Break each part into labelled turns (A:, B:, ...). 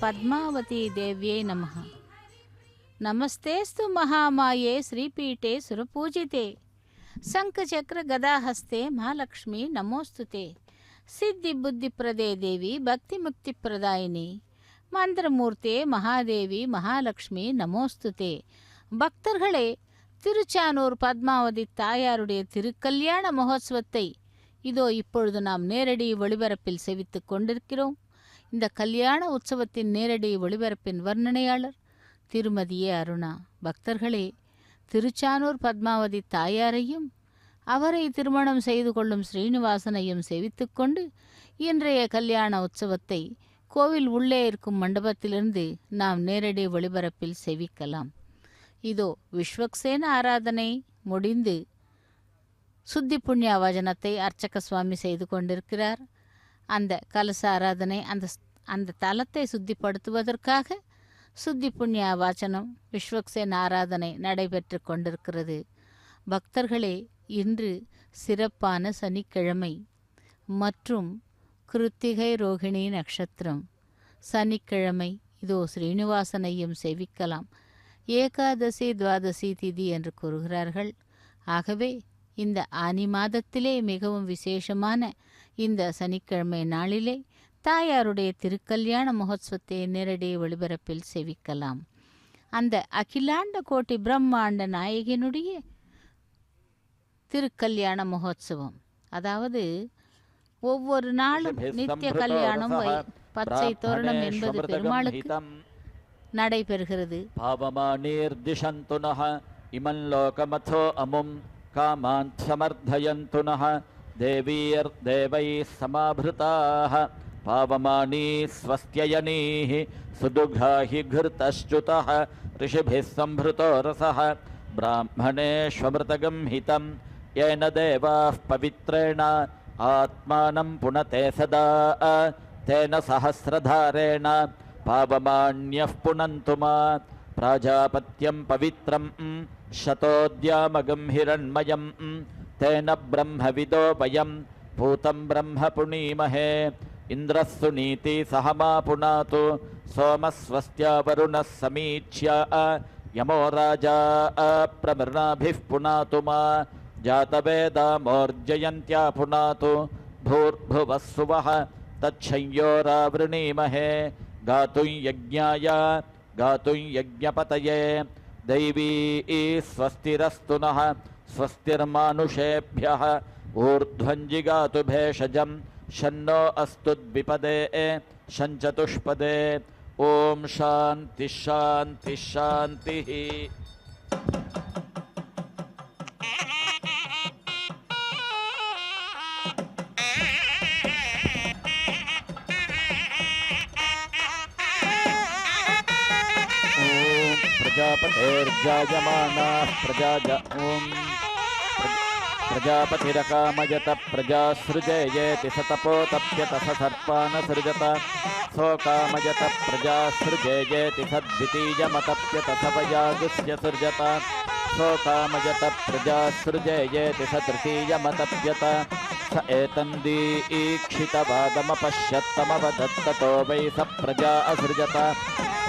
A: पद्मावती देव्यै नमः। नमस्तेस्तु महामाये श्रीपीठे सुरपूजिते शङ्खचक्रगदाहस्ते महालक्ष्मी नमोस्तुते। सिद्धिबुद्धिप्रदे देवी भक्तिमुक्तिप्रदायिनी मंत्रमूर्ते महादेवी महालक्ष्मी நமோஸ்துதே. பக்தர்களே, திருச்சானூர் பத்மாவதி தாயாருடைய திருக்கல்யாண மகோத்சவத்தை இதோ இப்பொழுது நாம் நேரடி ஒளிபரப்பில் செவித்துக் கொண்டிருக்கிறோம். இந்த கல்யாண உற்சவத்தின் நேரடி ஒளிபரப்பின் வர்ணனையாளர் திருமதி அருணா. பக்தர்களே, திருச்சானூர் பத்மாவதி தாயாரையும் அவரை திருமணம் செய்து கொள்ளும் ஸ்ரீனிவாசனையும் செவித்துக்கொண்டு இன்றைய கல்யாண உற்சவத்தை கோவில் உள்ளே இருக்கும் மண்டபத்திலிருந்து நாம் நேரடி ஒளிபரப்பில் செவிக்கலாம். இதோ விஸ்வக்சேன ஆராதனை முடிந்து சுத்தி புண்ணிய வஜனத்தை அர்ச்சக சுவாமி செய்து கொண்டிருக்கிறார். அந்த கலச ஆராதனை அந்த தலத்தை சுத்திப்படுத்துவதற்காக சுத்தி புண்ணிய வாசனம் விஸ்வக்சேன ஆராதனை நடைபெற்று கொண்டிருக்கிறது. பக்தர்களே, இன்று சிறப்பான சனிக்கிழமை மற்றும் கிருத்திகை ரோகிணி நட்சத்திரம். சனிக்கிழமை இதோ ஸ்ரீனிவாசனையும் செவிக்கலாம். ஏகாதசி துவாதசி திதி என்று கூறுகிறார்கள். ஆகவே இந்த ஆனி மாதத்திலே மிகவும் விசேஷமான இந்த சனிக்கிழமை நாளிலே தாயாருடைய திருக்கல்யாண மகோத்சவத்தை நேரடி ஒளிபரப்பில் செவிக்கலாம். அந்த அகிலாண்ட கோட்டி பிரம்மாண்ட நாயகினுடைய திருக்கல்யாண மகோத்சவம், அதாவது ஒவ்வொரு நாளும் நித்திய கல்யாணம் பச்சை தோரணம் என்பது பெருமாளுக்கு நடைபெறுகிறது.
B: பாவமானீர்திஷந்து நஹ இமன் லோகமதோ அமும் காமான் சமர்தயந்து நஹ தேவீர் தேவை சமாபிருதாஹ பாவமானீ ஸ்வஸ்த்யயனீஹ சுதுக்ராஹி கிருதஸ்சுதஹ ரிஷிபிஸ் சம்பிருதோ ரசஹ பிராமணேஷ்வமிருதகம் ஹிதம் ஏன தேவாः பவித்ரேண ஆத்மானம் புனதே சதா தேன சஹஸ்ரதாரேண பாவமான்யः புனந்து மா प्राजापत्यं पवित्रं शतोद्यामगं हिरण्मयं तेन ब्रह्मविदो वयं भूतं ब्रह्म पुनीमहे इन्द्रः सुनीति सह मा पुनातु सोमस्वस्त्या वरुणः समीच्या यमो राजा प्रमृणाभिः पुनातु मा जातवेदामोर्जयन्त्या पुनातु भूर्भुवः सुवः तच्छंयोरावृणीमहे गातुं यज्ञाय गातुं यज्ञपतये दैवी स्वस्तिरस्तु नः स्वस्तिर्मानुषेभ्यः ऊर्ध्वञ्जिगातु भेषजं शन्नो अस्तु द्विपदे शञ्चतुष्पदे ॐ शान्ति शान्ति शान्तिः। प्रजापतेर्जायमानाः प्रजापतिरकामयत प्रजासृजेयेति सतपोतप्यत स सर्पानसृजत सोकामयत प्रजासृजेयेति सद्वितीयमतप्यत स वयागुस्य सृजत सोकामयत प्रजासृजेयेति स तृतीयमतप्यत स एतन्दीक्षितवादमपश्यत्तमवदत्ततो वै स प्रजा असृजत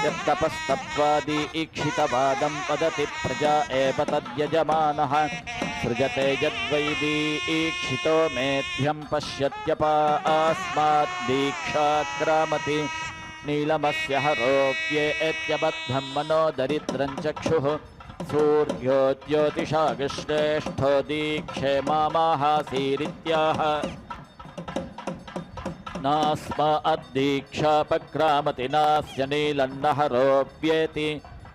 B: यत्तपस्तप्त्वादि ईक्षितवादं वदति प्रजा एव तद्यजमानः सृजते यद्वैदी ईक्षितो मेध्यं पश्यत्यपास्मात् दीक्षाक्रामति नीलमस्य हरोप्ये एत्यबद्धं मनो दरिद्रं चक्षुः सूर्यो ज्योतिषागश्रेष्ठो दीक्षे मामाहासीरित्याह नास्मा अद्दीक्षापक्रामति नास्य नीलन्नहरोप्येति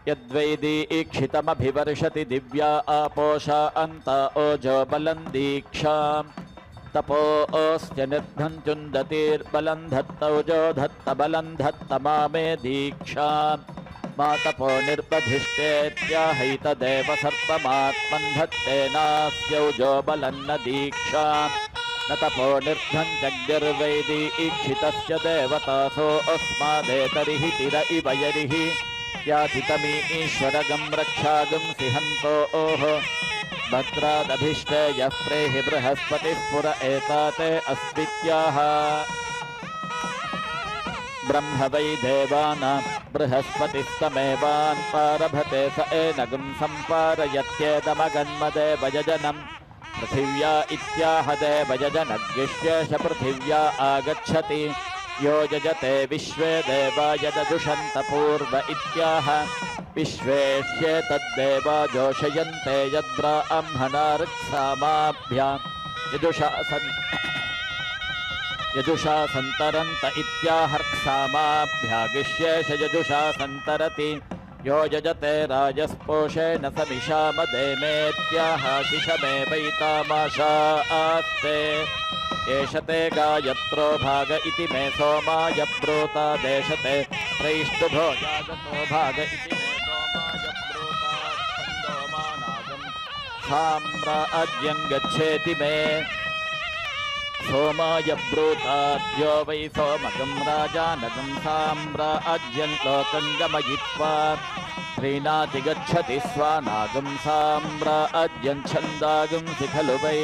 B: यद्वैदी ईक्षितमभिवर्षति दिव्या आपोषा अन्त ओजो बलं दीक्षां तपोऽस्त्य निर्धन्त्युन्दतिर्बलं धत्तौजो धत्तबलं धत्त मामे दीक्षां मा तपो निर्बधिष्ठेत्याहैतदेव सर्वमात्मन् धत्तेनास्यौजो बलन्न दीक्षां न तपो निर्धन्त्यग्निर्वैदी ईक्षितस्य देवतासो अस्मादेतरिहि तिर इव यरिः यातितमी ईश्वरगं रक्षागं सिहन्तो ओः भद्रादभिष्टे यः प्रेहि बृहस्पतिः पुर एताते अस्मित्याह ब्रह्म वै देवानां बृहस्पतिस्तमेवान् पारभते स एनगुं सम्पारयत्येदमगन्मदेवयजनम् पृथिव्या इत्याह देवयजनग्गिष्येष पृथिव्या आगच्छति यो यजते विश्वे देवा यदजुषन्त पूर्व इत्याह विश्वेष्येतद्देवा जोषयन्ते यद्ब्राह्मणार्क्सामाभ्याम् यजुषा सन्तरन्त इत्याहर्क्सामाभ्यागिष्येष यजुषा सन्तरति यो यजते राजस्पोषेण समिषामदेमेत्याह शिशमेवैतामाशा आस्ते एष ते गायत्रो भाग इति मे सोमाय ब्रूता देशते प्रैष्टुभो जागतो भाग इति मे सोमाय ब्रूता छन्दोमानागं साम्राज्यं गच्छेति मे सोमाय ब्रूताद्यो वै सोमगं राजानगं साम्राज्यं लोकं गमयित्वा क्रीणाति गच्छति स्वानागं साम्राज्यं छन्दागंसि खलु वै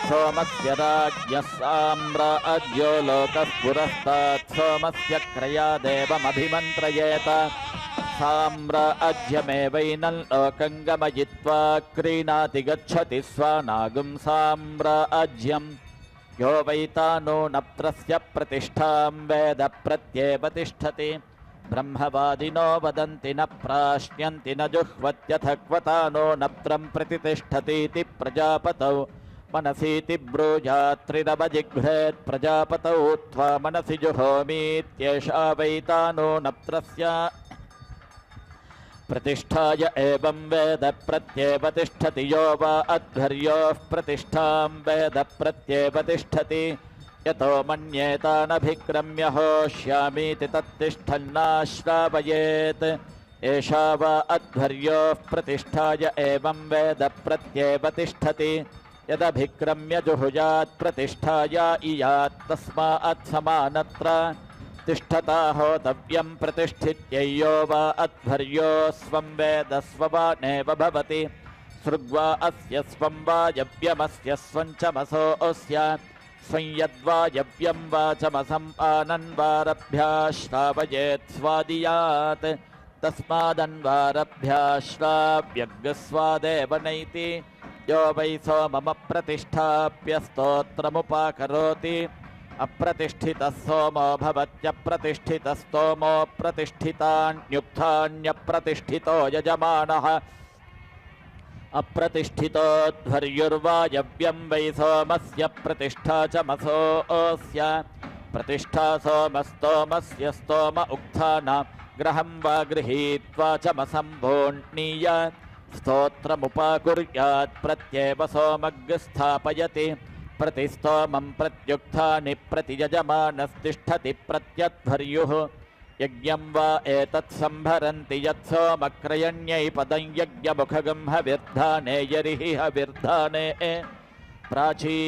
B: सोमस्य राज्ञः साम्राज्यो लोकः पुरस्तात् सोमस्य क्रयादेवमभिमन्त्रयेत साम्राज्यमेवैनं लोकं गमयित्वा क्रीणाति गच्छति स्वानागं साम्राज्यम् यो वैतानो नप्रस्य प्रतिष्ठां वेद प्रत्येव तिष्ठति ब्रह्मवादिनो वदन्ति न प्राश्न्यन्ति न जुह्वत्यथ क्वतानो नप्रं प्रतितिष्ठतीति प्रजापतौ मनसीति ब्रूजात्रिरवजिघ्रेत् प्रजापतौ त्वा मनसि जुहोमीत्येषा वैतानो नप्रस्य प्रतिष्ठाय एवं वेद प्रत्येव तिष्ठति यो वा अध्वर्योः प्रतिष्ठां वेद प्रत्येव तिष्ठति यतो मन्येतानभिक्रम्य होष्यामीति तत्तिष्ठन्नाश्रावयेत् एषा वा अध्वर्योः प्रतिष्ठाय एवं वेद प्रत्येव तिष्ठति यदभिक्रम्य जुहुयात् प्रतिष्ठाया इयात् तस्मात् समानत्र तिष्ठता होतव्यं प्रतिष्ठित्ययो वा अध्वर्यो स्वं वेद स्ववानेव भवति सृग्वा अस्य स्वं वायव्यमस्य स्वं चमसो अस्य स्वं यद्वायव्यं वाचमसम् आनन्वारभ्याश्रावयेत् स्वादियात् तस्मादन्वारभ्याश्राव्यग्स्वादेव नैति यो वै सोममप्रतिष्ठाप्य स्तोत्रमुपाकरोति अप्रतिष्ठितः सोमो भवत्यप्रतिष्ठितस्तोमो प्रतिष्ठितान्युक्तान्यप्रतिष्ठितो यजमानः अप्रतिष्ठितोध्वर्युर्वायव्यं वै सोमस्य प्रतिष्ठा चमसोऽस्य प्रतिष्ठा सोमस्तोमस्य स्तोम उक्थाना ग्रहं वा गृहीत्वा चमसम्भोण्णीय स्तोत्रमुपाकुर्यात् प्रत्येव सोमग्स्थापयति प्रतिस्तोमं प्रत्युक्थानि प्रतियजमानस्तिष्ठति प्रत्यध्वर्युः यज्ञं वा एतत् संभरन्ति यत्सोमक्रयण्यै पदं यज्ञमुखगं हविर्धाने यरिहि हविर्धाने प्राची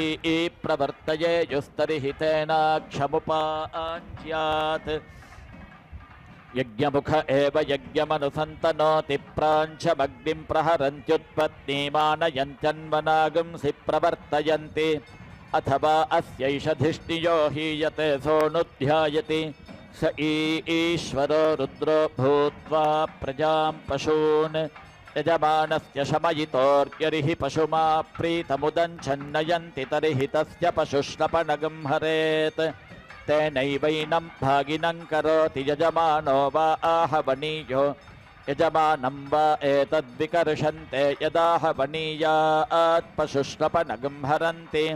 B: प्रवर्तयेयुस्तरिहि तेनाक्षमुपाञ्च्यात् यज्ञमुख एव यज्ञमनुसन्तनोति प्राञ्चमग्निं प्रहरन्त्युत्पत्तिमानयन्त्यन्वनागंसि प्रवर्तयन्ति अथवा अस्यैषधिष्णियो हीयते सोऽनुध्यायति स ईश्वरो रुद्रो भूत्वा प्रजां पशून् यजमानस्य शमयितोर्यरिहि पशुमा प्रीतमुदञ्छन्नयन्ति तर्हि तस्य पशुश्रपणगं हरेत् तेनैवैनं भागिनं करोति यजमानो वा आहवनीयो यजमानं वा एतद्विकर्षन्ते यदाहवनीयात् पशुश्रपणगं हरन्ति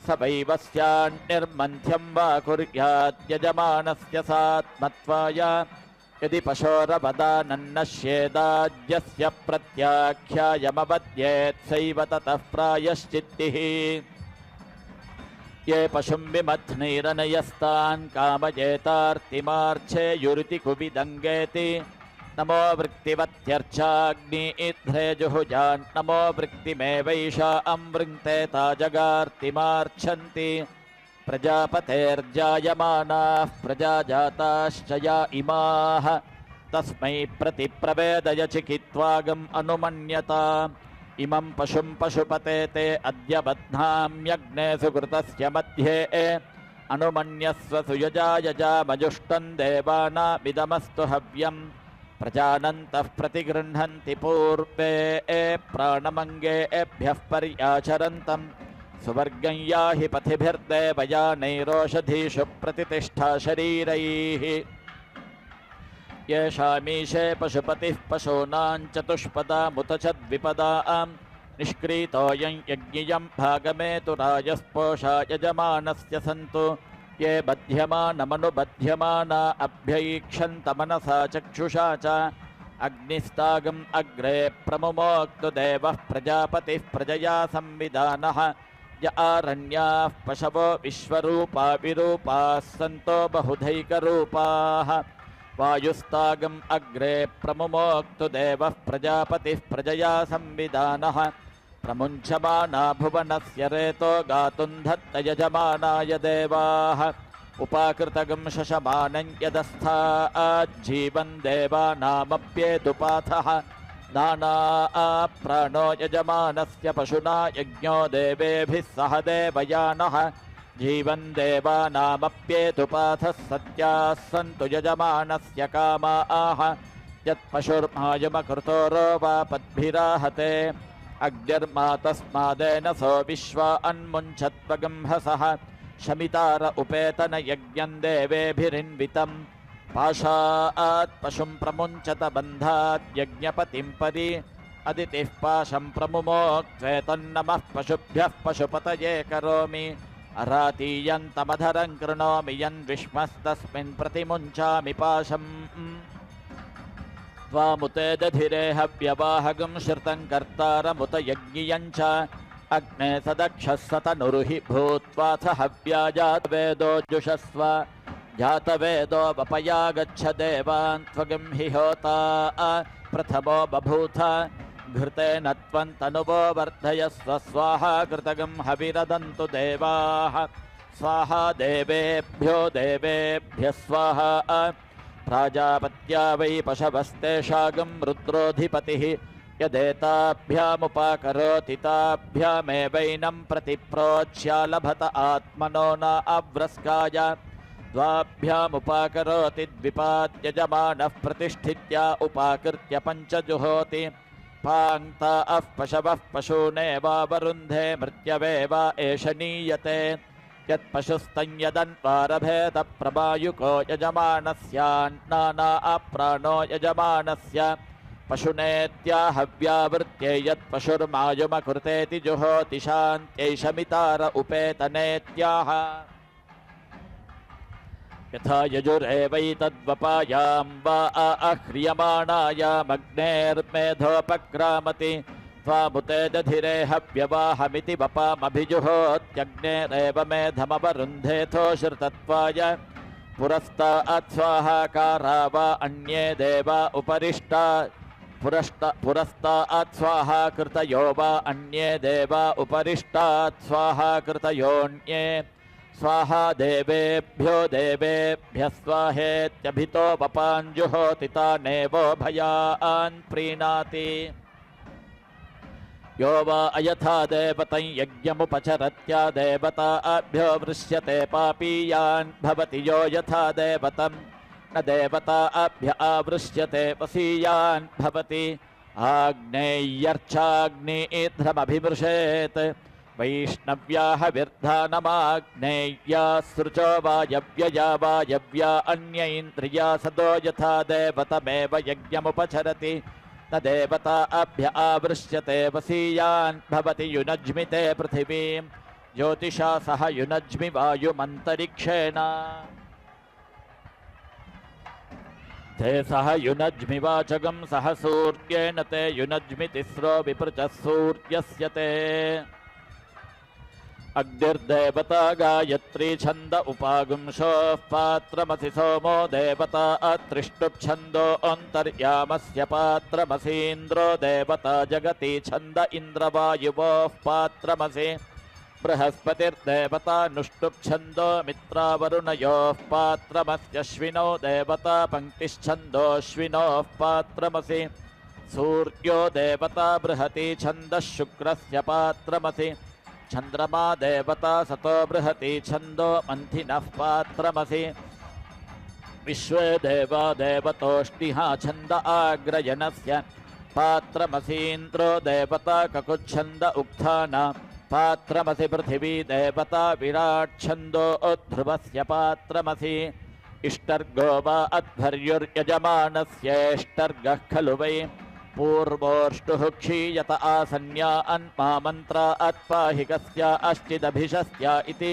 B: स वैवस्यान्निर्मन्थ्यं वा कुर्यात् यजमानस्य सात्मत्वाय यदि पशोरवदानन्नश्येदाज्यस्य प्रत्याख्यायमवद्येत् सैव ततः प्रायश्चित्तिः ये पशुं विमध्नैरनयस्तान् कामयेतार्तिमार्च्छेयुरिति कुविदङ्गेति नमो वृत्तिवत्यर्चाग्निध्रे जुहुजान् नमो वृत्तिमेवैषा अमृङ्क्ते ताजगार्तिमार्च्छन्ति प्रजापतेर्जायमानाः प्रजाजाताश्च या इमाः तस्मै प्रतिप्रवेदय चिकित्वागम् अनुमन्यता इमं पशुं पशुपते ते अद्य बध्नाम्यग्ने सुकृतस्य मध्ये अनुमन्यस्व सुयजा यजामजुष्टं देवानामिदमस्तु हव्यं प्रजानन्तः प्रतिगृह्णन्ति पूर्वे प्राणमङ्गेभ्यः पर्याचरन्तम् सुवर्गं याहि पथिभिर्देवयानैरोषधीषु प्रतिष्ठा शरीरैः येषामीशे पशुपतिः पशूनां चतुष्पदामुत च द्विपदां निष्क्रीतोऽयं यज्ञियं भागमेतुरायस्पोषा यजमानस्य सन्तु ये बध्यमानमनुबध्यमाना अभ्यैक्षन्तमनसा चक्षुषा च अग्निस्तागम् अग्रे प्रमुमोक्तु देवः प्रजापतिः प्रजया संविधानः य आरण्याः पशवो विश्वरूपा विरूपाः सन्तो बहुधैकरूपाः वायुस्तागम् अग्रे प्रमुमोक्तु देवः प्रजापतिः प्रजया संविधानः प्रमुञ्चमाना भुवनस्य रेतो गातुं धत्त यजमानाय देवाः उपाकृतगं शशमानं यदस्थाज्जीवन् देवानामप्येदुपाथः नाना प्राणो यजमानस्य पशुना यज्ञो देवेभिः सह देवयानः जीवन् देवानामप्येतुपाथः सत्याः सन्तु यजमानस्य कामाः यत्पशुर्मायुमकृतोरो वा पद्भिराहते अग्निर्मा तस्मादेन सो विश्वा अन्मुञ्चत्वगंहसः शमितार उपेतन यज्ञं देवेभिरिन्वितं पाशात् पशुं प्रमुञ्चत बन्धात् यज्ञपतिं परि अदितिः पाशं प्रमुमोक्त्वेतन्नमः पशुभ्यः पशुपतये करोमि अरातीयन्तमधरं कृणोमि यन्विष्मस्तस्मिन् प्रतिमुञ्चामि पाशम् त्वामुते दधिरे हव्यवाहगं श्रुतं कर्तारमुत यज्ञियं च अग्ने सदक्षः सतनुरुहि भूत्वाथ हव्या जातवेदो जुषस्व जातवेदो वपया गच्छ देवान् त्वगं हि होता प्रथमो बभूथ घृतेन त्वं तनुवो वर्धयस्व स्वाहा कृतगं हविरदन्तु देवाः स्वाहा देवेभ्यः स्वाहा प्राजापत्या वै पशवस्तेषागं रुद्रोऽधिपतिः यदेताभ्यामुपाकरोति ताभ्यामेवैनं प्रतिप्रोच्यालभत आत्मनो न अव्रस्काय द्वाभ्यामुपाकरोति द्विपाद्यजमानः प्रतिष्ठित्या उपाकृत्य पञ्चजुहोति पाङ्क्ताः पशवः पशूनेवावरुन्धे मृत्यवे वा एष नीयते यत्पशुस्तं यदन्वारभेद प्रमायुको यजमानस्यान्नाना अप्राणो यजमानस्य पशुनेत्याहव्यावृत्ये यत्पशुर्मायुमकृतेति जुहोति शान्त्यै शमितार उपेतनेत्याह यथा यजुरेवैतद्वपायां वा आह्रियमाणायामग्नेर्मेधोपक्रामति त्वामुते दधिरे हव्यवाहमिति वपामभिजुहोत्यग्नेरेव मेधमवरुन्धेथो श्रुतत्वाय पुरस्तात् स्वाहाकारा वा अन्ये देवा उपरिष्टा पुरस्तात् स्वाहा कृतयो वा अन्ये देवा उपरिष्टात् स्वाहा कृतयोऽन्ये स्वाहा देवेभ्यः स्वाहेत्यभितो वपाञ्जुहोति तानेवो भयान् प्रीणाति यो वा अयथा देवतं यज्ञमुपचरत्या देवताभ्यो वृष्यते पापीयान् भवति यो यथा देवतं न देवताभ्य आवृष्यते वसीयान् भवति आग्नेय्यर्चाग्निध्रमभिमृशेत् वैष्णव्याः विर्धानमाग्नेय्या सृचो वायव्यया वायव्या अन्य इन्द्रिया सदो यथा देवतमेव यज्ञमुपचरति न देवताभ्य आवृष्यते वसीयान् भवति युनज्मिते पृथिवीं ज्योतिषा सह युनज्मि वायुमन्तरिक्षेण ते सह युनज्मि वाचगं सह सूर्येण ते युनज्मि तिस्रो विपृचः सूर्यस्य ते अग्निर्देवता गायत्री छन्द उपागुंशोः पात्रमसि सोमो देवता अत्रिष्टुप्छन्दो अन्तर्यामस्य पात्रमसीन्द्रो देवता जगति छन्द इन्द्रवायुवोः पात्रमसि बृहस्पतिर्देवता नुष्टुप्छन्दो मित्रावरुणयोः पात्रमस्यश्विनो देवता पङ्क्तिश्छन्दोऽश्विनोः पात्रमसि सूर्यो देवता बृहति छन्दः शुक्रस्य पात्रमसि चन्द्रमा देवता सतो बृहति छन्दो मन्थिनः पात्रमसि विश्वे देवा देवतोष्टिः छन्द आग्रयणस्य पात्रमसीन्द्रो देवता ककुच्छन्द उक्थान पात्रमसि पृथिवी देवता विराट् छन्दो ध्रुवस्य पात्रमसि इष्टर्गो वा अध्वर्युर्यजमानस्येष्टर्गः खलु वै पूर्वोष्टुः क्षीयत आसन्या अन्मा मन्त्रा अत्पाहिकस्य अश्चिदभिषस्य इति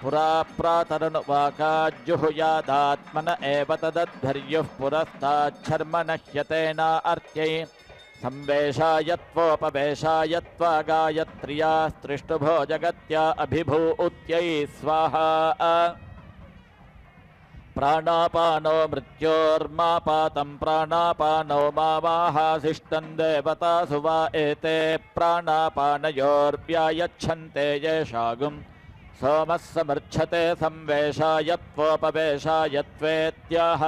B: पुरा प्रातरनुवाकाज्जुहुयादात्मन एव तदध्वर्युः पुरस्ताच्छर्म नह्यतेना अर्च्यै संवेशायत्वोपवेशायत्वा गायत्र्यास्त्रिष्टुभो जगत्या अभिभूत्यै स्वाहा प्राणापानो मृत्योर्मापातं प्राणापानो मावाहासिष्टं देवतासु वा एते प्राणापानयोर्व्यायच्छन्ते येषागुं सोमः समर्च्छते संवेशायत्वोपवेशायत्वेत्याह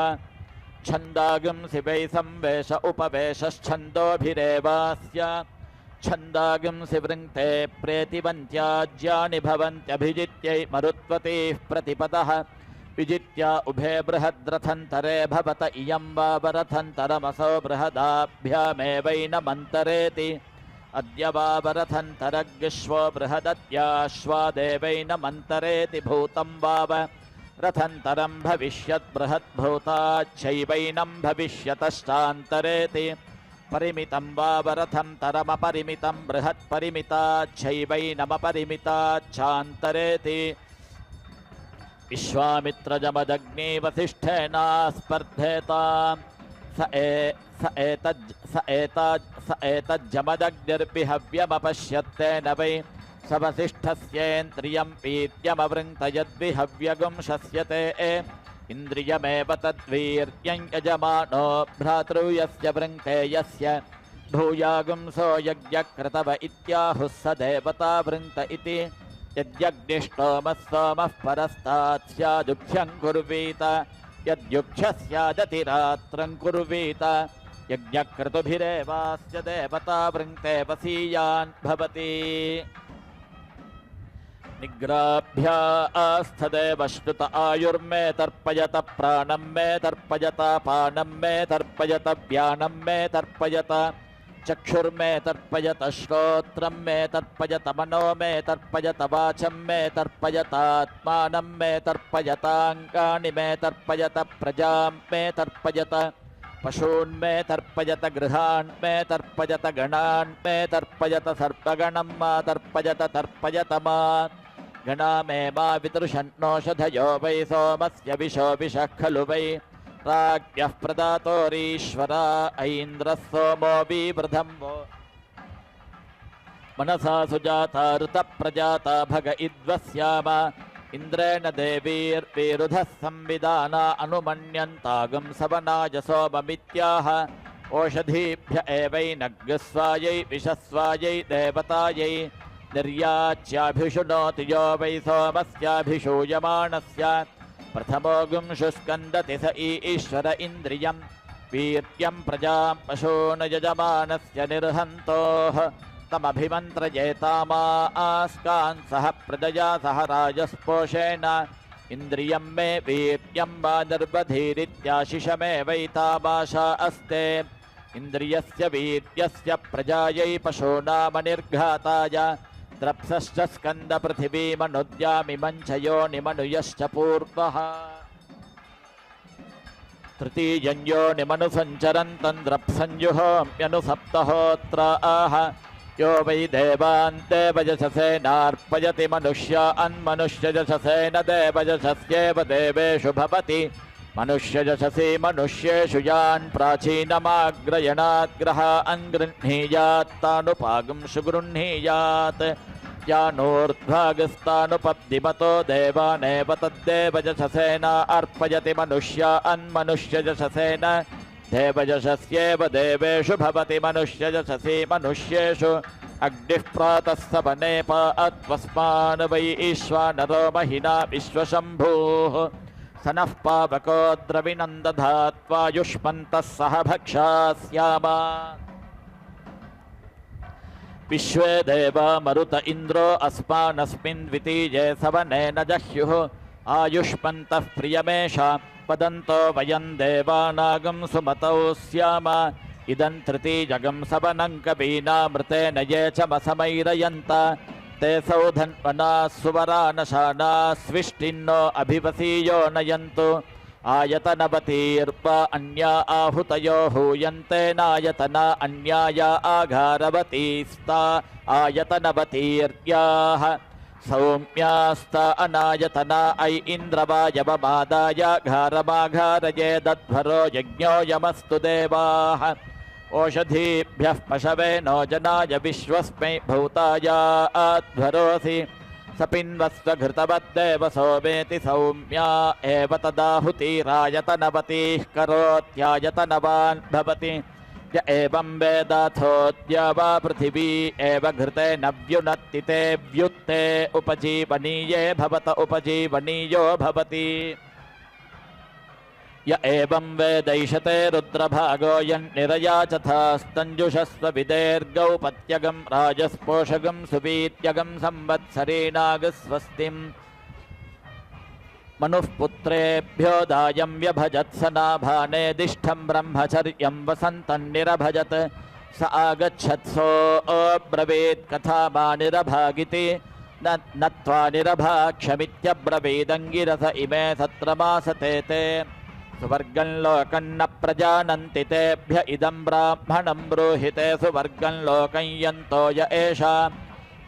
B: छन्दागुंसि वै संवेश उपवेशश्छन्दोभिरेवास्य छन्दागुंसि वृङ्क्ते प्रेतिवन्त्याज्यानि भवन्त्यभिजित्यै मरुत्वतीः प्रतिपदः विजित्या उभे बृहद्रथन्तरे भवत इयं वावरथन्तरमसौ बृहदाभ्यामेवैनमन्तरेति अद्य वावरथन्तरग्विश्वो बृहदत्याश्वादेवैनमन्तरेति भूतं वाव रथन्तरं भविष्यत् बृहद्भूताच्छैवैनं भविष्यतश्चान्तरेति परिमितं वावरथन्तरमपरिमितं बृहत्परिमिताच्छैवैनमपरिमिताच्छान्तरेति विश्वामित्रजमदग्नि वसिष्ठेना स्पर्धेतां स एतज्जमदग्निर्विहव्यमपश्यत्तेन वै स वसिष्ठस्येन्द्रियं पीत्यमवृङ्क्तयद्विहव्यगुं शस्यते इन्द्रियमेव तद्वीर्यं यजमानो भ्रातृयस्य वृङ्क्ते यस्य भूयागुंसो यज्ञकृतव इत्याहुः स देवता वृङ्क्त इति यद्यग्निष्टोमः सोमः परस्तात् स्यादुभ्यं कुर्वीत यद्युभ्यः स्यादतिरात्रं कुर्वीत यज्ञक्रतुभिरेवास्य देवता वृङ्क्ते वसीयान् भवति निग्राभ्या आस्थदेव श्रुत आयुर्मे तर्पयत प्राणं मे तर्पयत पानं मे तर्पयत व्यानं मे तर्पयत चक्षुर्मे तर्पयत श्रोत्रं मे तर्पयत मनो मे तर्पयत वाचं मे तर्पयतात्मानं मे तर्पयताङ्गानि मे तर्पयत प्रजां मे तर्पयत पशून् मे तर्पयत गृहान् मे तर्पयत गणान् मे तर्पयत सर्पगणं मा तर्पयत तर्पयत मा गणा मे मा वितृषन्नोषधयो वै सोमस्य विशो विषः खलु वै राज्ञः प्रदातोरीश्वरा ऐन्द्रः सोमो विवृधं वो मनसा सुजाता ऋतप्रजाता भग इद्वस्याम इन्द्रेण देवीर्विरुधः संविदाना अनुमन्यन्तागं सवनाय सोममित्याह ओषधीभ्य एवैनग्स्वायै विषस्वायै देवतायै निर्याच्याभिषुणोति यो वै सोमस्याभिषूयमाणस्य प्रथमोऽगुं शुष्कन्दति स ईश्वर इन्द्रियं वीर्यं प्रजां पशून् यजमानस्य निर्हन्तोः तमभिमन्त्रयेतामा आस्कान् सह प्रजया सह राजस्पोषेण इन्द्रियं मे वीर्यं वा निर्वधीरित्याशिषमेवैतामाशा अस्ते इन्द्रियस्य वीर्यस्य प्रजायै पशूनामनिर्घाताय द्रप्सश्च स्कन्दपृथिवीमनुद्यामिमं च योनिमनुयश्च पूर्वः तृतीयं योनिमनुसञ्चरन्तं द्रप्संजुहोम्यनुसप्तहोत्र आह यो वै देवान् देवयशसेनार्पयति मनुष्या अन्मनुष्ययशसेन देवयशस्येव देवेषु भवति मनुष्ययशसि मनुष्येषु यान् प्राचीनमाग्रयणात् ग्रहा अङ्गृह्णीयात्तानुपागुंषु गृह्णीयात् यानोर्ध्वागस्तानुपद्दिमतो देवानेव तद्देवयशसेन अर्पयति मनुष्या अन्मनुष्ययशसेन देवयशस्येव देवेषु भवति मनुष्ययशसि मनुष्येषु अग्निः प्रातः सवनेपा अत्वस्मान् वै ईश्वानरो महिना विश्वशम्भुः स नः पावको द्रविणन्दधात्वायुष्मन्तः सह भक्षास्याम विश्वे देवा मरुत इन्द्रो अस्मानस्मिन् द्वितीये सवनेन जह्युः आयुष्मन्तः प्रियमेष वदन्तो वयं देवानागं सुमतौ स्याम इदं तृतीयगं सवनं कवीनामृतेन ये च मसमैरयन्त ते सौधन्वनाः सुवरानशानाः स्विष्टिन्नो अभिवसीयो नयन्तु आयतनवतीर्वा अन्या आहुतयो हूयन्ते नायतना अन्याया आघारवतीस्ता आयतनवतीर्याः सौम्यास्ता अनायतना ऐ इन्द्रवायवमादाय घारमाघारये दध्वरो यज्ञो यमस्तु देवाः ओषधीभ्यः पशवे नो जनाय विश्वस्मै भूताय अध्वरोऽसि सपिन्वस्व घृतवद्देव सोमेति सौम्या एव तदाहुतिरायतनवतीः करोत्यायतनवान् भवति य एवं वेदाथोऽद्य वा पृथिवी एव घृतेन व्युनत्ति ते व्युत्ते उपजीवनीये भवत उपजीवनीयो भवति य एवं वेदैषते रुद्रभागो यन्निरया चथास्तञ्जुषस्व विदेर्गौ पत्यगं राजस्पोषगं सुवीत्यगं संवत्सरेणागस्वस्तिम् मनुः पुत्रेभ्यो दायं व्यभजत्सनाभानेदिष्ठं ब्रह्मचर्यं वसन्तन्निरभजत् स आगच्छत्सो अब्रवीत् कथामानिरभागिति न त्वानिरभाक्षमित्यब्रवीदङ्गिरस इमे सत्रमासते ते सुवर्गं लोकं न प्रजानन्ति तेभ्य इदं ब्राह्मणं ब्रूहिते सुवर्गं लोकं यन्तो य एषा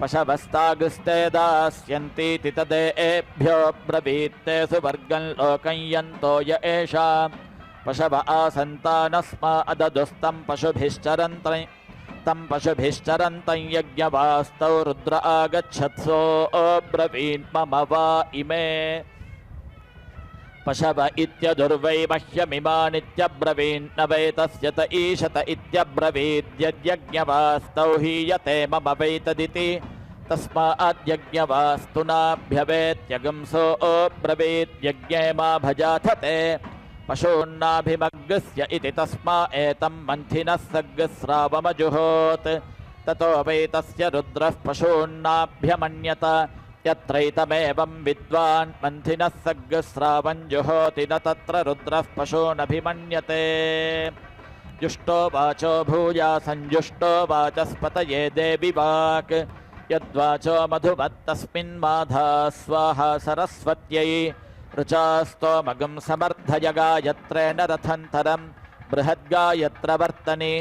B: पशवस्तागस्ते दास्यन्तीति तदेभ्यो ब्रवीत्ते सुवर्गं लोकं यन्तो य एषा पशव आसन्तानस्मा अददुस्तं पशुभिश्चरन्तं यज्ञवास्तौ रुद्र आगच्छत्सो अब्रवीन् मम वा इमे पशव इत्यदुर्वै मह्यमिमानित्यब्रवीन् न वै तस्य त ईशत इत्यब्रवीद्यज्ञवास्तौ हीयते मम वैतदिति तस्माद्यज्ञवास्तु नाभ्यवेत्यगंसो अब्रवीद्यज्ञे मा भजाथ ते पशून्नाभिमग्गस्य इति तस्मा एतं मन्थिनः सग्गस्रावमजुहोत् ततो वै तस्य रुद्रः पशून्नाभ्यमन्यत यत्रैतमेवं विद्वान् मन्थिनः सग्गस्रावं जुहोति न तत्र रुद्रः पशूनभिमन्यते जुष्टो वाचो भूया संजुष्टो वाचस्पतये देवि वाक् यद्वाचो मधुमत्तस्मिन्माधा स्वाहा सरस्वत्यै ऋचास्तोमगं समर्थय गायत्रेण रथन्तरं बृहद्गायत्रवर्तनि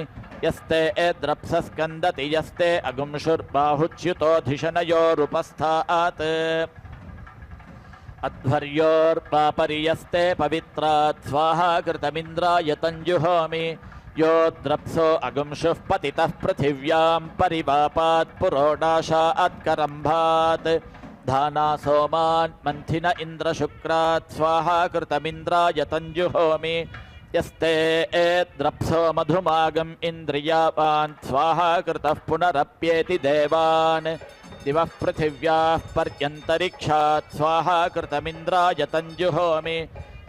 B: यस्ते एद्रप्सस्कन्दति यस्ते अगुंशुर्बाहुच्युतोऽधिशनयोरुपस्थात् अध्वर्योर्पापरियस्ते पवित्रात् स्वाहा कृतमिन्द्राय तञ्जुहोमि यो द्रप्सो अगुंशुः पतितः पृथिव्यां परिवापात् पुरोडाशात्करम्भात् धाना सोमान् मन्थिन इन्द्रशुक्रात् स्वाहा कृतमिन्द्राय तञ्जुहोमि यस्ते एद्रप्सो मधुमागम् इन्द्रियावान् स्वाहा कृतः पुनरप्येति देवान् दिवः पृथिव्याः पर्यन्तरिक्षात् स्वाहा कृतमिन्द्राय तञ्जुहोमि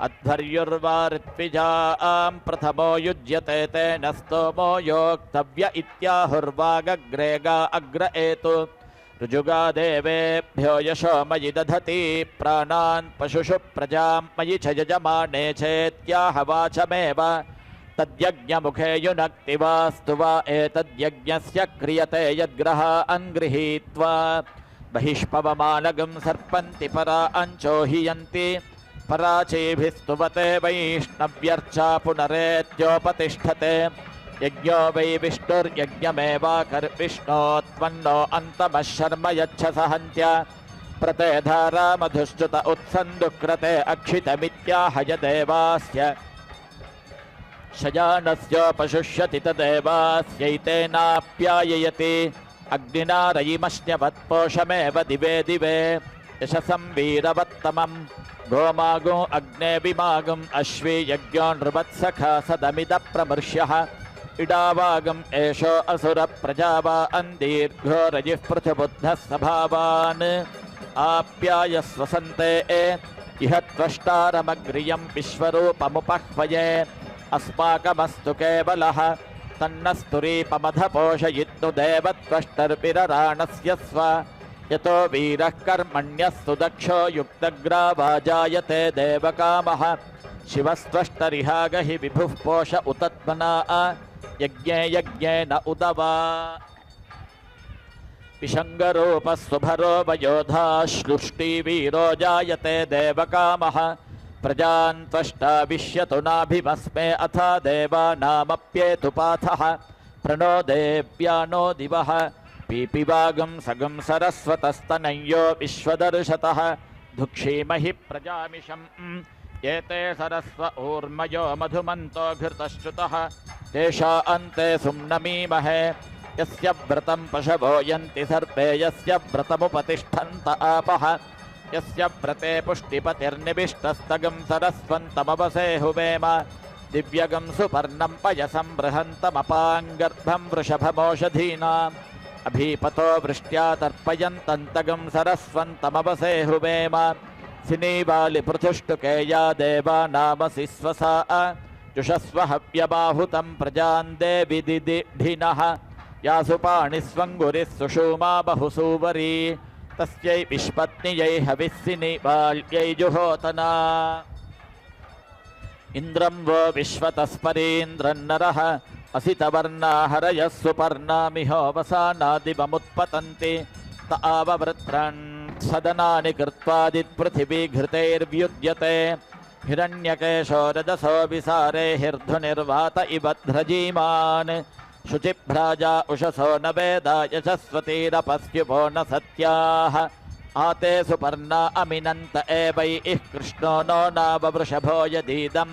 B: अध्वर्युर्वा ऋत्विजां प्रथमो युज्यते तेन स्तोमो योक्तव्य इत्याहुर्वागग्रेगा अग्र एतु ऋजुगा देवेभ्यो यशो मयि दधति प्राणान् पशुषु प्रजां मयि च यजमाने चेत्याह वाचमेव तद्यज्ञमुखे युनक्ति वास्तु वा एतद्यज्ञस्य क्रियते यद्ग्रहा अङ्गृहीत्वा बहिष्पवमानगं सर्पन्ति परा अञ्चोहियन्ति पराचीभिस्तुवते वैष्णव्यर्चा पुनरेत्योपतिष्ठते यज्ञो वै विष्णुर्यज्ञमेवाकर्विष्णोत्पन्नो अन्तमः शर्म यच्छस हन्त्य प्रते धारा मधुश्च्युत उत्सन्दुक्रते अक्षितमित्याहय देवास्य शयानस्योपशुष्यति तदेवास्यैतेनाप्याययति अग्निना रयिमश्न्यवत्पोषमेव दिवे दिवे यशसं वीरवत्तमं गोमागो अग्ने विमागम् अश्वे यज्ञो नृवत्सखा सदमिदप्रमर्ष्यः इडावागम् एषो असुरप्रजावा अन्दीर्घो रजिः पृथुबुद्धः सभावान् आप्यायस्वसन्ते इह त्वष्टारमग्रियं विश्वरूपमुपह्वये अस्माकमस्तु केवलः तन्नस्तुरीपमधपोषयित्नु देवत्वष्टर्पिरराणस्य स्व यतो वीरः कर्मण्यः सुदक्षो युक्तग्रावा जायते देवकामः शिवस्त्वष्टरिहागहि विभुः पोष उतत्मना यज्ञे यज्ञेन उदवा विशङ्गरूपः सुभरो वयोधा श्लुष्टिवीरो जायते देवकामः प्रजान् त्वष्टाविश्यतु नाभिमस्मे अथ देवानामप्येतु पाथः प्रणो देव्यानो दिवः पीपिवागं सगं सरस्वतस्तनय्यो विश्वदर्शतः धुक्षीमहि प्रजामिषम् एते सरस्व ऊर्मयो मधुमन्तो घृतश्रुतः तेषा अन्ते सुम्नमीमहे यस्य व्रतं पशवो यन्ति सर्पे यस्य व्रतमुपतिष्ठन्त आपः यस्य व्रते पुष्टिपतिर्निविष्टस्तगं सरस्वन्तमवसे हुवेम दिव्यगं सुपर्णं पयसं बृहन्तमपाङ्गर्भं वृषभमोषधीनाम् अभीपतो वृष्ट्या तर्पयन्तन्तगं सरस्वन्तमवसे हुवेम सिनीवालिपृथुष्टुके या देवानामसि स्वसा जुषस्व हव्यबाहुतं प्रजान् देवि दिदिढिनः या सुपाणिस्वङ्गुरिः सुषूमा बहुसूवरी तस्यै विष्पत्न्यै हविस्सिनि बाल्यै जुहोतना इन्द्रं वो विश्वतस्परीन्द्रन्नरः असितवर्णा हरयः सुपर्णामिहोऽवसानादिवमुत्पतन्ति त आववृत्रन् सदनानि कृत्वादित्पृथिवी घृतैर्व्युद्यते हिरण्यकेशो रजसो विसारे हिर्धुनिर्वात इव ध्रजीमान् शुचिभ्राजा उषसो न वेदा यशस्वतीरपस्युपो न सत्याः आते सुपर्णा अमिनन्त एवैः कृष्णो नो नाववृषभो यदीदं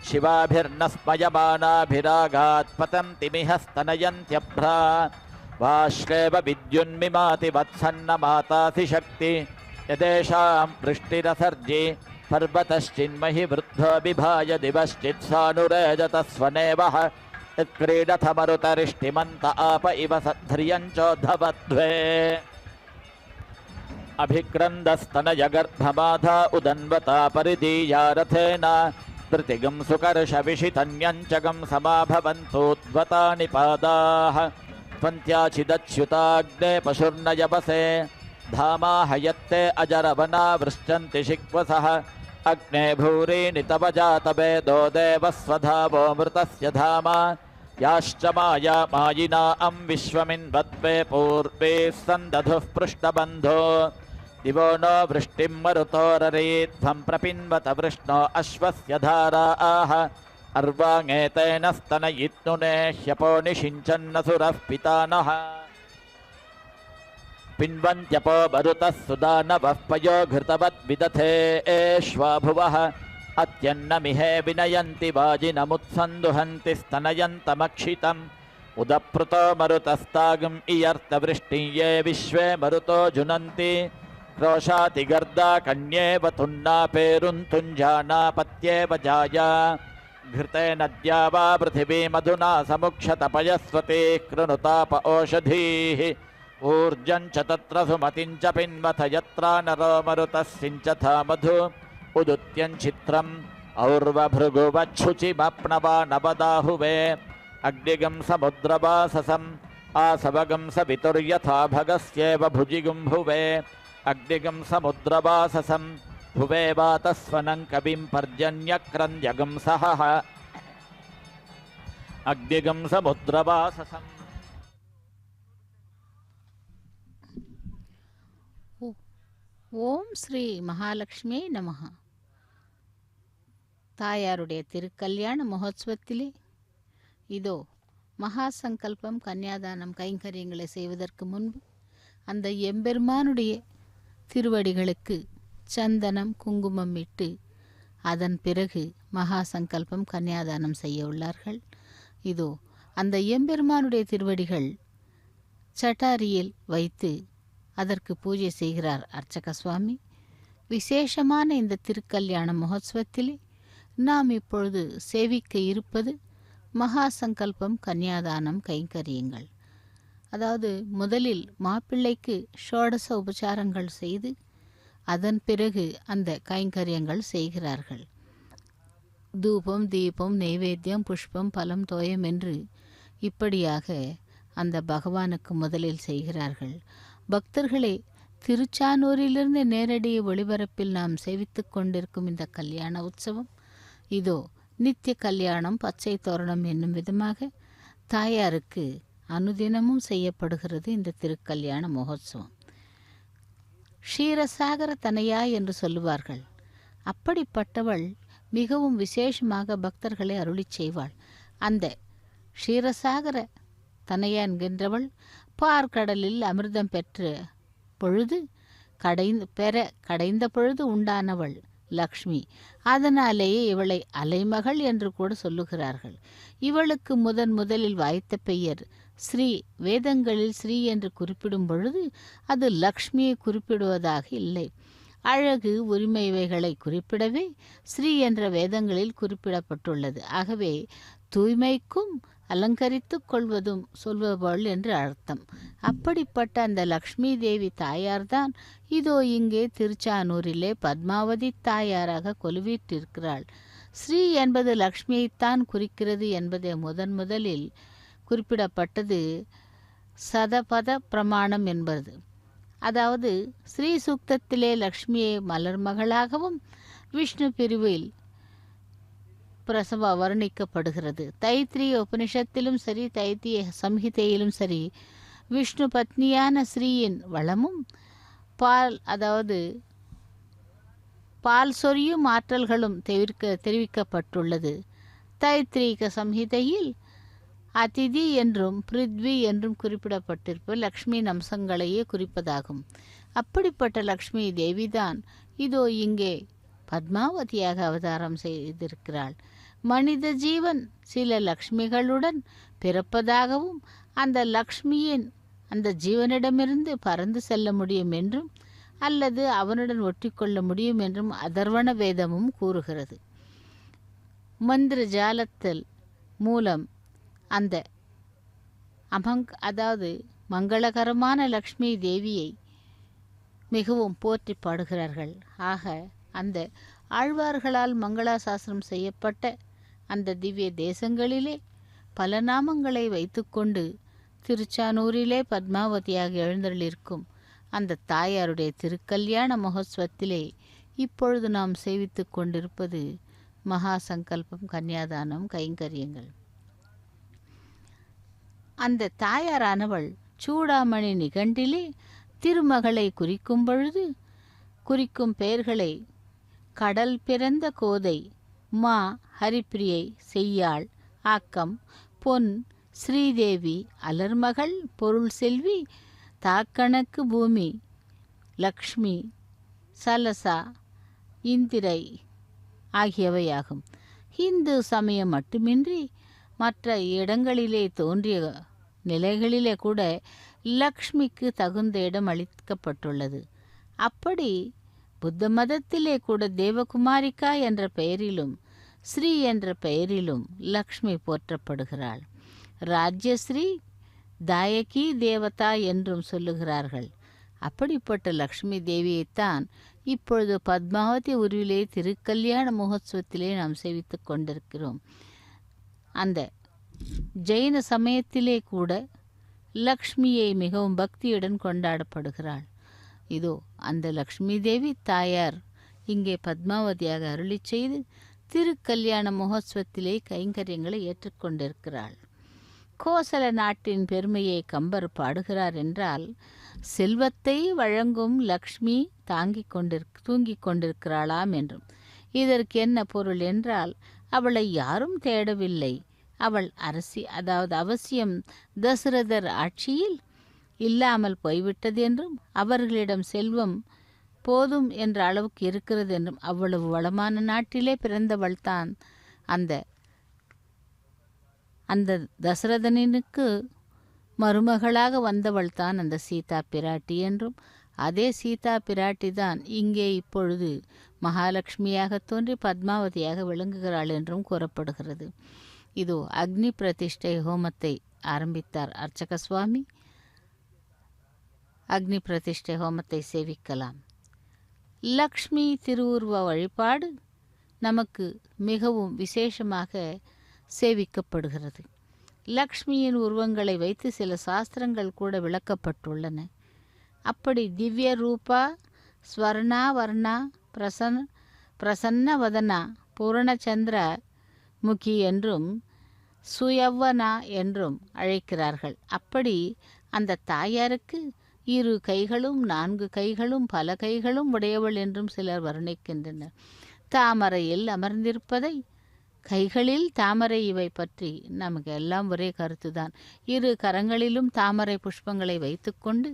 B: शिवाभिर्न स्मयमानाभिरागात् पतन्तिमिह स्तनयन्त्यभ्रा वाश्वेव विद्युन्मिमाति वत्सन्न मातासि शक्ति यदेषां वृष्टिरसर्जि पर्वतश्चिन्महि वृद्धो बिभाय दिवश्चित्सानुरेजतस्वनेवः यत्क्रीडथ मरुतरिष्टिमन्त आप इव सध्रियञ्चोद्धवध्वे अभिक्रन्दस्तनयगर्भमाधा उदन्वता परिदीया रथेन प्रतिगं सुकर्षविषितन्यञ्चगं समाभवन्तोद्वतानि पादाः त्वन्त्याचिदच्युताग्ने पशुर्नयवसे धामा हयत्ते अजरवना वृश्चन्ति शिक्वसः अग्ने भूरीणि तव जातवेदो देवस्वधावो मृतस्य धामा याश्च माया मायिना विश्वमिन्वत्वे पूर्वे सन्दधुः पृष्ठबन्धो दिवो नो वृष्टिं मरुतोररीध्वं प्रपिन्वत वृष्णो अश्वस्य धाराः अर्वाङेतेन स्तनयित्नुने ह्यपो निषिञ्चन्नसुरः पितानः पिन्वन्त्यपो मरुतः सुदानवः पयो घृतवद्विदथे एष्वाभुवः अत्यन्नमिहे विनयन्ति वाजिनमुत्सन्दुहन्ति स्तनयन्तमक्षितम् उदप्रुतो मरुतस्तागम् इयर्तवृष्टिं ये विश्वे मरुतो जुनन्ति क्रोशातिगर्दा कन्येव तुन्नापेरुन्तुञ्जानापत्येव जाया घृतेन नद्या वा पृथिवी मधुना समुक्षतपयस्वती कृणुताप ओषधीः ऊर्जं च तत्र सुमतिं च पिन्वथ यत्रा नरो मरुतः सिञ्चथा मधु उदुत्यं चित्रम् और्वभृगुवच्छुचिमप्नवा नवदाहुवे अग्निगं समुद्रवाससम् आसवगं सवितुर्यथा भगस्येव भुजिगुं भुवे अग्निगं समुद्रवाससं भुवे वातस्वनं कविं पर्जन्यक्रन्द्यगं सहः अग्निगं समुद्रवाससम्
A: ஓம் ஸ்ரீ மகாலட்சுமி நமஹ. தாயாருடைய திருக்கல்யாண மகோத்சவத்திலே இதோ மகா சங்கல்பம் கன்னியாதானம் கைங்கரியங்களை செய்வதற்கு முன்பு அந்த எம்பெருமானுடைய திருவடிகளுக்கு சந்தனம் குங்குமம் இட்டு அதன் பிறகு மகா சங்கல்பம் கன்னியாதானம் செய்ய உள்ளார்கள். இதோ அந்த எம்பெருமானுடைய திருவடிகள் சட்டாரியில் வைத்து அதற்கு பூஜை செய்கிறார் அர்ச்சக சுவாமி. விசேஷமான இந்த திருக்கல்யாண மகோத்சவத்திலே நாம் இப்பொழுது சேவிக்க இருப்பது மகா சங்கல்பம் கன்னியாதானம் கைங்கரியங்கள். அதாவது முதலில் மாப்பிள்ளைக்கு ஷோடச உபச்சாரங்கள் செய்து அதன் பிறகு அந்த கைங்கரியங்கள் செய்கிறார்கள். தூபம் தீபம் நெய்வேத்தியம் புஷ்பம் பலம் தோயம் என்று இப்படியாக அந்த பகவானுக்கு முதலில் செய்கிறார்கள். பக்தர்களே, திருச்சானூரிலிருந்து நேரடி ஒளிபரப்பில் நாம் சேவித்து கொண்டிருக்கும் இந்த கல்யாண உற்சவம் இதோ நித்திய கல்யாணம் பச்சை தோரணம் என்னும் விதமாக தாயாருக்கு அனுதினமும் செய்யப்படுகிறது. இந்த திருக்கல்யாண மகோத்சவம் க்ஷீரசாகர தனையா என்று சொல்லுவார்கள். அப்படிப்பட்டவள் மிகவும் விசேஷமாக பக்தர்களை அருளி செய்வாள். அந்த க்ஷீரசாகர தனையா என்கின்றவள் பார்க்கடலில் அமிர்தம் பெற்ற பொழுது கடைந்த பொழுது உண்டானவள் லக்ஷ்மி. அதனாலேயே இவளை அலைமகள் என்று கூட சொல்லுகிறார்கள். இவளுக்கு முதலில் வாய்த்த பெயர் ஸ்ரீ. வேதங்களில் ஸ்ரீ என்று குறிப்பிடும் பொழுது அது லக்ஷ்மியை குறிப்பிடுவதாக இல்லை. அழகு, உரிமை இவைகளை குறிப்பிடவே ஸ்ரீ என்ற வேதங்களில் குறிப்பிடப்பட்டுள்ளது. ஆகவே தூய்மைக்கும் அலங்கரித்து கொள்வதும் சொல்வவள் என்று அர்த்தம். அப்படிப்பட்ட அந்த லக்ஷ்மி தேவி தாயார்தான் இதோ இங்கே திருச்சானூரிலே பத்மாவதி தாயாராக கொலுவீற்றிருக்கிறாள். ஸ்ரீ என்பது லக்ஷ்மியைத்தான் குறிக்கிறது என்பதை முதலில் குறிப்பிடப்பட்டது சதபத பிரமாணம் என்பது. அதாவது ஸ்ரீ சூக்தத்திலே லக்ஷ்மியை மலர்மகளாகவும் விஷ்ணு பிரிவில் பிரசவ வர்ணிக்கப்படுகிறது. தைத்திரிய உபனிஷத்திலும் சரி, தைத்திய சம்ஹிதையிலும் சரி, விஷ்ணு பத்னியான ஸ்ரீயின் வளமும் பால் சொரியும் ஆற்றல்களும் தெரிவிக்கப்பட்டுள்ளது. தைத்திரீக சம்ஹிதையில் அதிதி என்றும் பிருத்வி என்றும் குறிப்பிடப்பட்டிருப்ப லக்ஷ்மியின் அம்சங்களையே குறிப்பதாகும். அப்படிப்பட்ட லக்ஷ்மி தேவிதான் இதோ இங்கே பத்மாவதியாக அவதாரம் செய்திருக்கிறாள். மனித ஜீவன் சில லக்ஷ்மிகளுடன் பிறப்பதாகவும் அந்த லக்ஷ்மியின் அந்த ஜீவனிடமிருந்து பறந்து செல்ல முடியும் என்றும் அல்லது அவனுடன் ஒட்டிக்கொள்ள முடியும் என்றும் அதர்வண வேதமும் கூறுகிறது. மந்திர ஜாலத்தில் மூலம் அந்த மங்களகரமான லக்ஷ்மி தேவியை மிகவும் போற்றி பாடுகிறார்கள். ஆக அந்த ஆழ்வார்களால் மங்களாசாசனம் செய்யப்பட்ட அந்த திவ்ய தேசங்களிலே பல நாமங்களை வைத்துக்கொண்டு திருச்சானூரிலே பத்மாவதியாக எழுந்தருளிருக்கும் அந்த தாயாருடைய திருக்கல்யாண மகோத்சவத்திலே இப்பொழுது நாம் சேவித்து கொண்டிருப்பது மகா சங்கல்பம் கன்னியாதானம் கைங்கரியங்கள். அந்த தாயாரானவள் சூடாமணி நிகண்டிலே திருமகளை குறிக்கும் பொழுது குறிக்கும் பெயர்களை கடல் பிறந்த கோதை, மா ஹரிப்பிரியை, செய்யாள், ஆக்கம், பொன், ஸ்ரீதேவி, அலர்மகள், பொருள் செல்வி, தாக்கணக்கு பூமி, லக்ஷ்மி, சலசா, இந்திரை ஆகியவையாகும். இந்து சமயம் மட்டுமின்றி மற்ற இடங்களிலே தோன்றிய நிலைகளிலே கூட லக்ஷ்மிக்கு தகுந்த இடம் அளிக்கப்பட்டுள்ளது. அப்படி புத்த மதத்திலே கூட தேவகுமாரிகா என்ற பெயரிலும் ஸ்ரீ என்ற பெயரிலும் லக்ஷ்மி போற்றப்படுகிறாள். ராஜ்யஸ்ரீ, தாயகி தேவதா என்றும் சொல்லுகிறார்கள். அப்படிப்பட்ட லக்ஷ்மி தேவியைத்தான் இப்பொழுது பத்மாவதி உருவிலே திருக்கல்யாண மகோத்சவத்திலே நாம் சேவித்து கொண்டிருக்கிறோம். அந்த ஜெயின சமயத்திலே கூட லக்ஷ்மியை மிகவும் பக்தியுடன் கொண்டாடப்படுகிறாள். இதோ அந்த லக்ஷ்மி தேவி தாயார் இங்கே பத்மாவதியாக அருளி செய்து திருக்கல்யாண மகோத்சவத்திலே கைங்கரியங்களை ஏற்றுக்கொண்டிருக்கிறாள். கோசல நாட்டின் பெருமையை கம்பர் பாடுகிறார் என்றால், செல்வத்தை வழங்கும் லக்ஷ்மி தூங்கிக் கொண்டிருக்கிறாளாம் என்றும். இதற்கு என்ன பொருள் என்றால், அவளை யாரும் தேடவில்லை. அவள் அவசியம் தசரதர் ஆட்சியில் இல்லாமல் போய்விட்டது என்றும் அவர்களிடம் செல்வம் போதும் என்ற அளவுக்கு இருக்கிறது என்றும் அவ்வளவு வளமான நாட்டிலே பிறந்தவள்தான் அந்த தசரதனுக்கு மருமகளாக வந்தவள்தான் அந்த சீதா பிராட்டி என்றும், அதே சீதா பிராட்டி தான் இங்கே இப்பொழுது மகாலட்சுமியாக தோன்றி பத்மாவதியாக விளங்குகிறாள் என்றும் கூறப்படுகிறது. இதோ அக்னி பிரதிஷ்டை ஹோமத்தை ஆரம்பித்தார் அர்ச்சக சுவாமி. அக்னி பிரதிஷ்டை ஹோமத்தை சேவிக்கலாம். லக்ஷ்மி திருவுருவ வழிபாடு நமக்கு மிகவும் விசேஷமாக சேவிக்கப்படுகிறது. லக்ஷ்மியின் உருவங்களை வைத்து சில சாஸ்திரங்கள் கூட விளக்கப்பட்டுள்ளன. அப்படி திவ்ய ரூபா, ஸ்வர்ணா வர்ணா, பிரசன்ன வதனா, பூரணச்சந்திர முகி என்றும் சுயவ்வனா என்றும் அழைக்கிறார்கள். அப்படி அந்த தாயாருக்கு 2 கைகளும் 4 கைகளும் பல கைகளும் உடையவள் என்றும் சிலர் வர்ணிக்கின்றனர். தாமரையில் அமர்ந்திருப்பதை, கைகளில் தாமரை, இவை பற்றி நமக்கு எல்லாம் ஒரே கருத்துதான். 2 கரங்களிலும் தாமரை புஷ்பங்களை வைத்துக்கொண்டு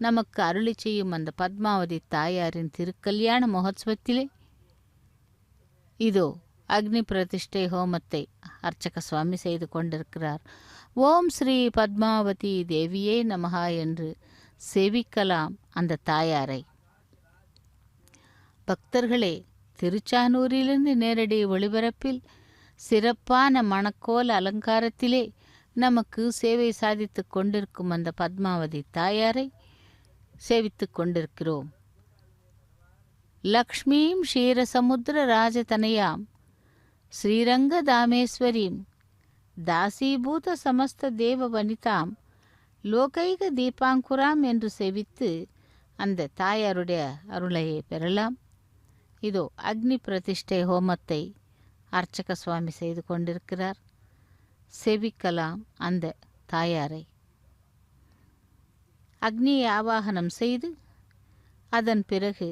A: நமக்கு அருளி செய்யும் அந்த பத்மாவதி தாயாரின் திருக்கல்யாண மகோத்சவத்திலே இதோ அக்னி பிரதிஷ்டை ஹோமத்தை அர்ச்சக சுவாமி செய்து கொண்டிருக்கிறார். ஓம் ஸ்ரீ பத்மாவதி தேவியே நமஹா என்று சேவிக்கலாம் அந்த தாயாரை. பக்தர்களே, திருச்சானூரிலிருந்து நேரடி ஒளிபரப்பில் சிறப்பான மணக்கோல் அலங்காரத்திலே நமக்கு சேவை சாதித்து கொண்டிருக்கும் அந்த பத்மாவதி தாயாரை சேவித்து கொண்டிருக்கிறோம். லக்ஷ்மீம் க்ஷீரசமுத்திர ராஜதனயாம் ஸ்ரீரங்க தாமேஸ்வரீம் தாசீபூத சமஸ்த தேவ வனிதாம் லோகைக தீபாங்குராம் என்று செவித்து அந்த தாயாருடைய அருளையை பெறலாம். இதோ அக்னி பிரதிஷ்டை ஹோமத்தை அர்ச்சக சுவாமி செய்து கொண்டிருக்கிறார். செவிக்கலாம் அந்த தாயாரை. அக்னியை ஆவாகனம் செய்து அதன் பிறகு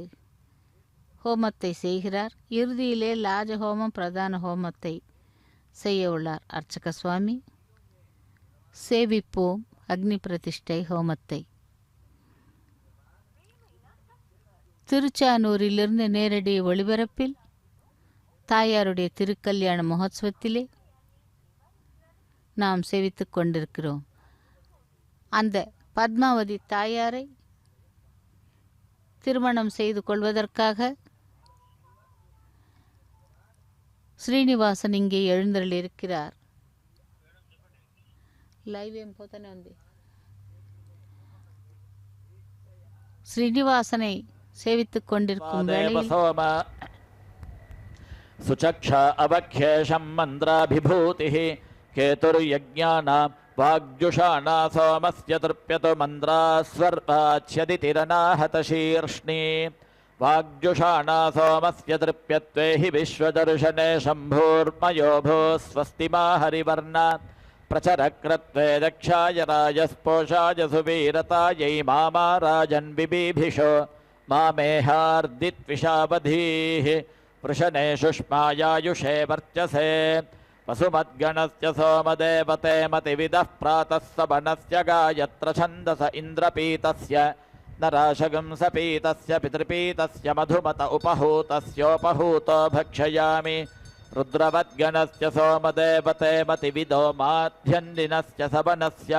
A: ஹோமத்தை செய்கிறார். இறுதியிலே லாஜஹோமம், பிரதான ஹோமத்தை செய்ய உள்ளார் அர்ச்சக சுவாமி. சேவிப்போம் அக்னி பிரதிஷ்டை ஹோமத்தை. திருச்சானூரிலிருந்து நேரடி ஒளிபரப்பில் தாயாருடைய திருக்கல்யாண மகோத்சவத்திலே நாம் சேவித்து கொண்டிருக்கிறோம். அந்த பத்மாவதி தாயாரை திருமணம் செய்து கொள்வதற்காக శ్రీనివాసన్ இங்கே எழுந்தருளியிருக்கிறார். లైవ్ ఏం పోతానే ఉంది. శ్రీనివాసனை సేవిத்துக் கொண்டிருக்கும் வேளையில்
B: சுச்சக்ஷ அவக்ஷேஷம் மந்திராபிபூதிः கேதுர்யஜ்ஞானாம் வாக்ஜுஷானா சோமஸ்ய திருப்யது மந்திராஸ்வர்வாச்யதிதிரநாஹத சீர்ஷ்ணி वाग्जुषाणा सोमस्य तृप्यत्वे हि विश्वदर्शने शम्भूर्मयो भो स्वस्ति मा हरिवर्णा प्रचरक्रत्वे दक्षाय राजस्पोषाय सुवीरतायै मामा राजन् बिबीभिषो मामेहार्दित्विषावधीः वृषणे शुष्मायायुषे वर्चसे वसुमद्गणस्य सोमदेवते मतिविदः प्रातः सवनस्य गायत्र छन्दस इन्द्रपीतस्य नराशगं सपीतस्य पितृपीतस्य मधुमत उपहूतस्योपहूतो भक्षयामि रुद्रवद्गणस्य सोमदेवते मतिविदो माध्यन्दिनस्य सवनस्य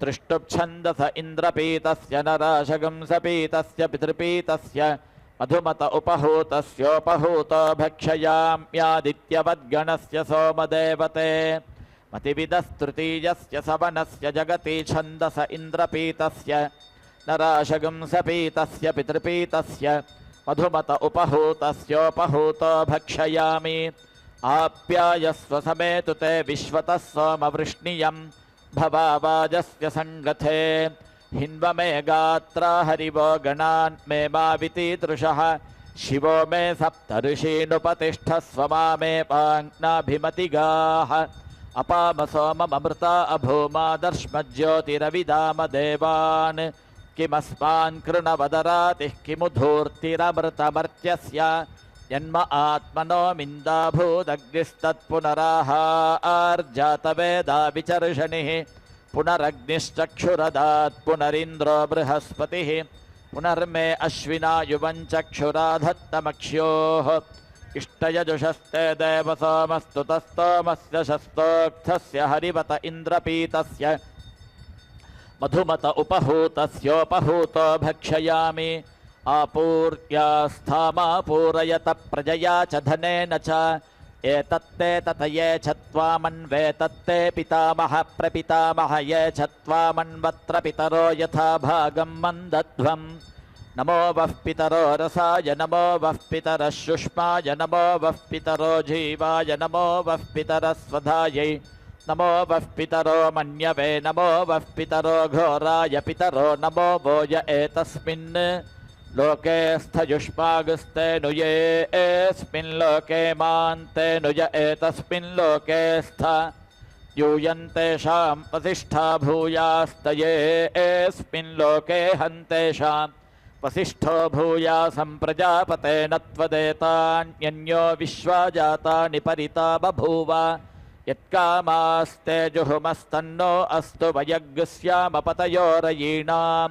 B: तृष्टुप्छन्दस इन्द्रपीतस्य नराशगं सपीतस्य पितृपीतस्य मधुमत उपहूतस्योपहूतो भक्षयाम्यादित्यवद्गणस्य सोमदेवते मतिविदस्तृतीयस्य सवनस्य जगति छन्दस इन्द्रपीतस्य नराशगं सपीतस्य पितृपीतस्य मधुमत उपहूतस्योपहूतो भक्षयामि आप्यायस्व समेतु ते विश्वतः सोमवृष्णियं भवावाजस्य सङ्गथे हिन्वमे गात्रा हरिवो गणान् मे मावितीदृशः शिवो मे सप्तऋषीनुपतिष्ठस्व मामे पाङ्नाभिमतिगाः अपाम सोममृता अभूमादर्श्मज्योतिरविदाम देवान् किमस्मान् कृणवदरातिः किमु धूर्तिरमृतमर्त्यस्य जन्म आत्मनो मिन्दाभूदग्निस्तत्पुनराहार्जातवेदा विचर्षणिः पुनरग्निश्चक्षुरदात् पुनरिन्द्रो बृहस्पतिः पुनर्मे अश्विना युवञ्चक्षुराधत्तमक्ष्योः इष्टयजुषस्ते देवसोमस्तु तस्तोमस्य शस्तोक्थस्य हरिवत इन्द्रपीतस्य मधुमत उपहूतस्योपहूतो भक्षयामि आपूर्यास्थामापूरयत प्रजया च धनेन च एतत्ते ततये च त्वामन्वेतत्ते पितामह प्रपितामह ये च त्वामन्वत्र पितरो यथा भागं मन्दध्वम् नमो वः पितरो रसाय नमो वः पितरः शुष्माय नमो वः पितरो जीवाय नमो वः पितरः स्वधायै नमो वः पितरो मन्यवे नमो वः पितरो घोराय पितरो नमो वोय एतस्मिन् लोके स्थयुष्मागस्ते नुये एस्मिन् लोके मान्ते नुय एतस्मिन् लोके स्थ यूयन्तेषां वसिष्ठा भूयास्तये एस्मिन् लोके हन्तेषां वसिष्ठो भूयासं प्रजापतेन त्वदेतान्यन्यो विश्वा जातानि परिता बभूव यत्कामास्ते जुहुमस्तन्नो अस्तु वयग्स्यामपतयोरयीणां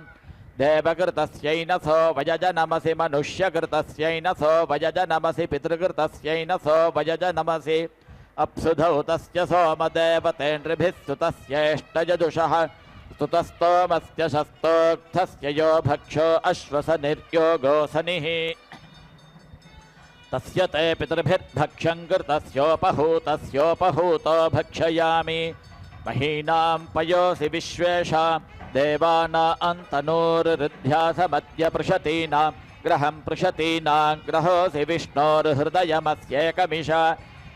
B: देवकृतस्यैनसो वयजनमसि मनुष्यकृतस्यैनसो वयजनमसि पितृकृतस्यैनसो वयजनमसि अप्सुधौ तस्य सोमदेवते नृभिः सुतस्येष्टयजुषः स्तुतस्तोमस्य शस्तोक्थस्य यो भक्षो अश्वसनिर्योगोऽसनिः तस्य ते पितृभिर्भक्ष्यं कृतस्योपहूतस्योपहूतो भक्षयामि महीनां पयोसि विश्वेषां देवानां तनूर्हृध्यासमद्य पृषतीनां ग्रहं पृषतीनां ग्रहोऽसि विष्णोर्हृदयमस्येकमिष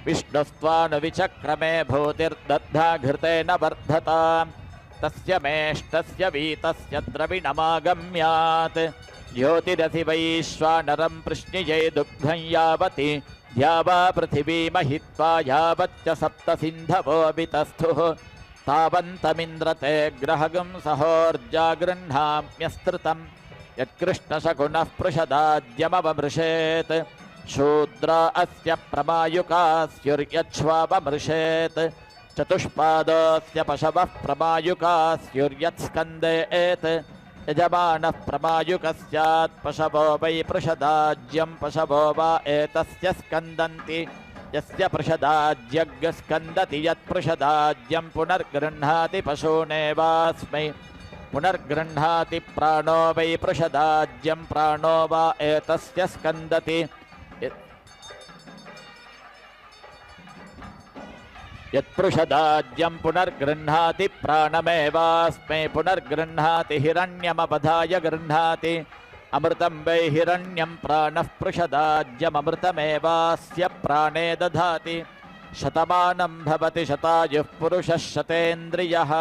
B: विष्णुस्त्वानुविचक्रमे भूतिर्दग्धा घृतेन वर्धतां तस्य मेष्टस्य वीतस्य द्रविणमागम्यात् ज्योतिरसि वैश्वानरं पृश्निये दुग्धं यावति द्यावा पृथिवी महित्वा यावच्च सप्तसिन्धवो वितस्थुः तावन्तमिन्द्रते ग्रहगं सहोर्जा गृह्णाम्यस्तृतं यत्कृष्णशकुनः पृषदाद्यमवमृषेत् शूद्रा अस्य प्रमायुका स्युर्यच्छ्वावमृषेत् चतुष्पादस्य पशवः प्रमायुका स्युर्यत्स्कन्देत् यजमानः प्रमायुकः स्यात् पशवो वै पृषदाज्यं पशवो वा एतस्य स्कन्दन्ति यस्य पृषदाज्यग्स्कन्दति यत्पृषदाज्यं पुनर्गृह्णाति पशूनेवास्मै पुनर्गृह्णाति प्राणो वै पृषदाज्यं प्राणो वा एतस्य स्कन्दति यत्पृषदाज्यं पुनर्गृह्णाति प्राणमेवास्मै पुनर्गृह्णाति हिरण्यमवधाय गृह्णाति अमृतं वै हिरण्यं प्राणः पृषदाज्यममृतमेवास्य प्राणे दधाति शतमानं भवति शतायुः पुरुषः शतेन्द्रियः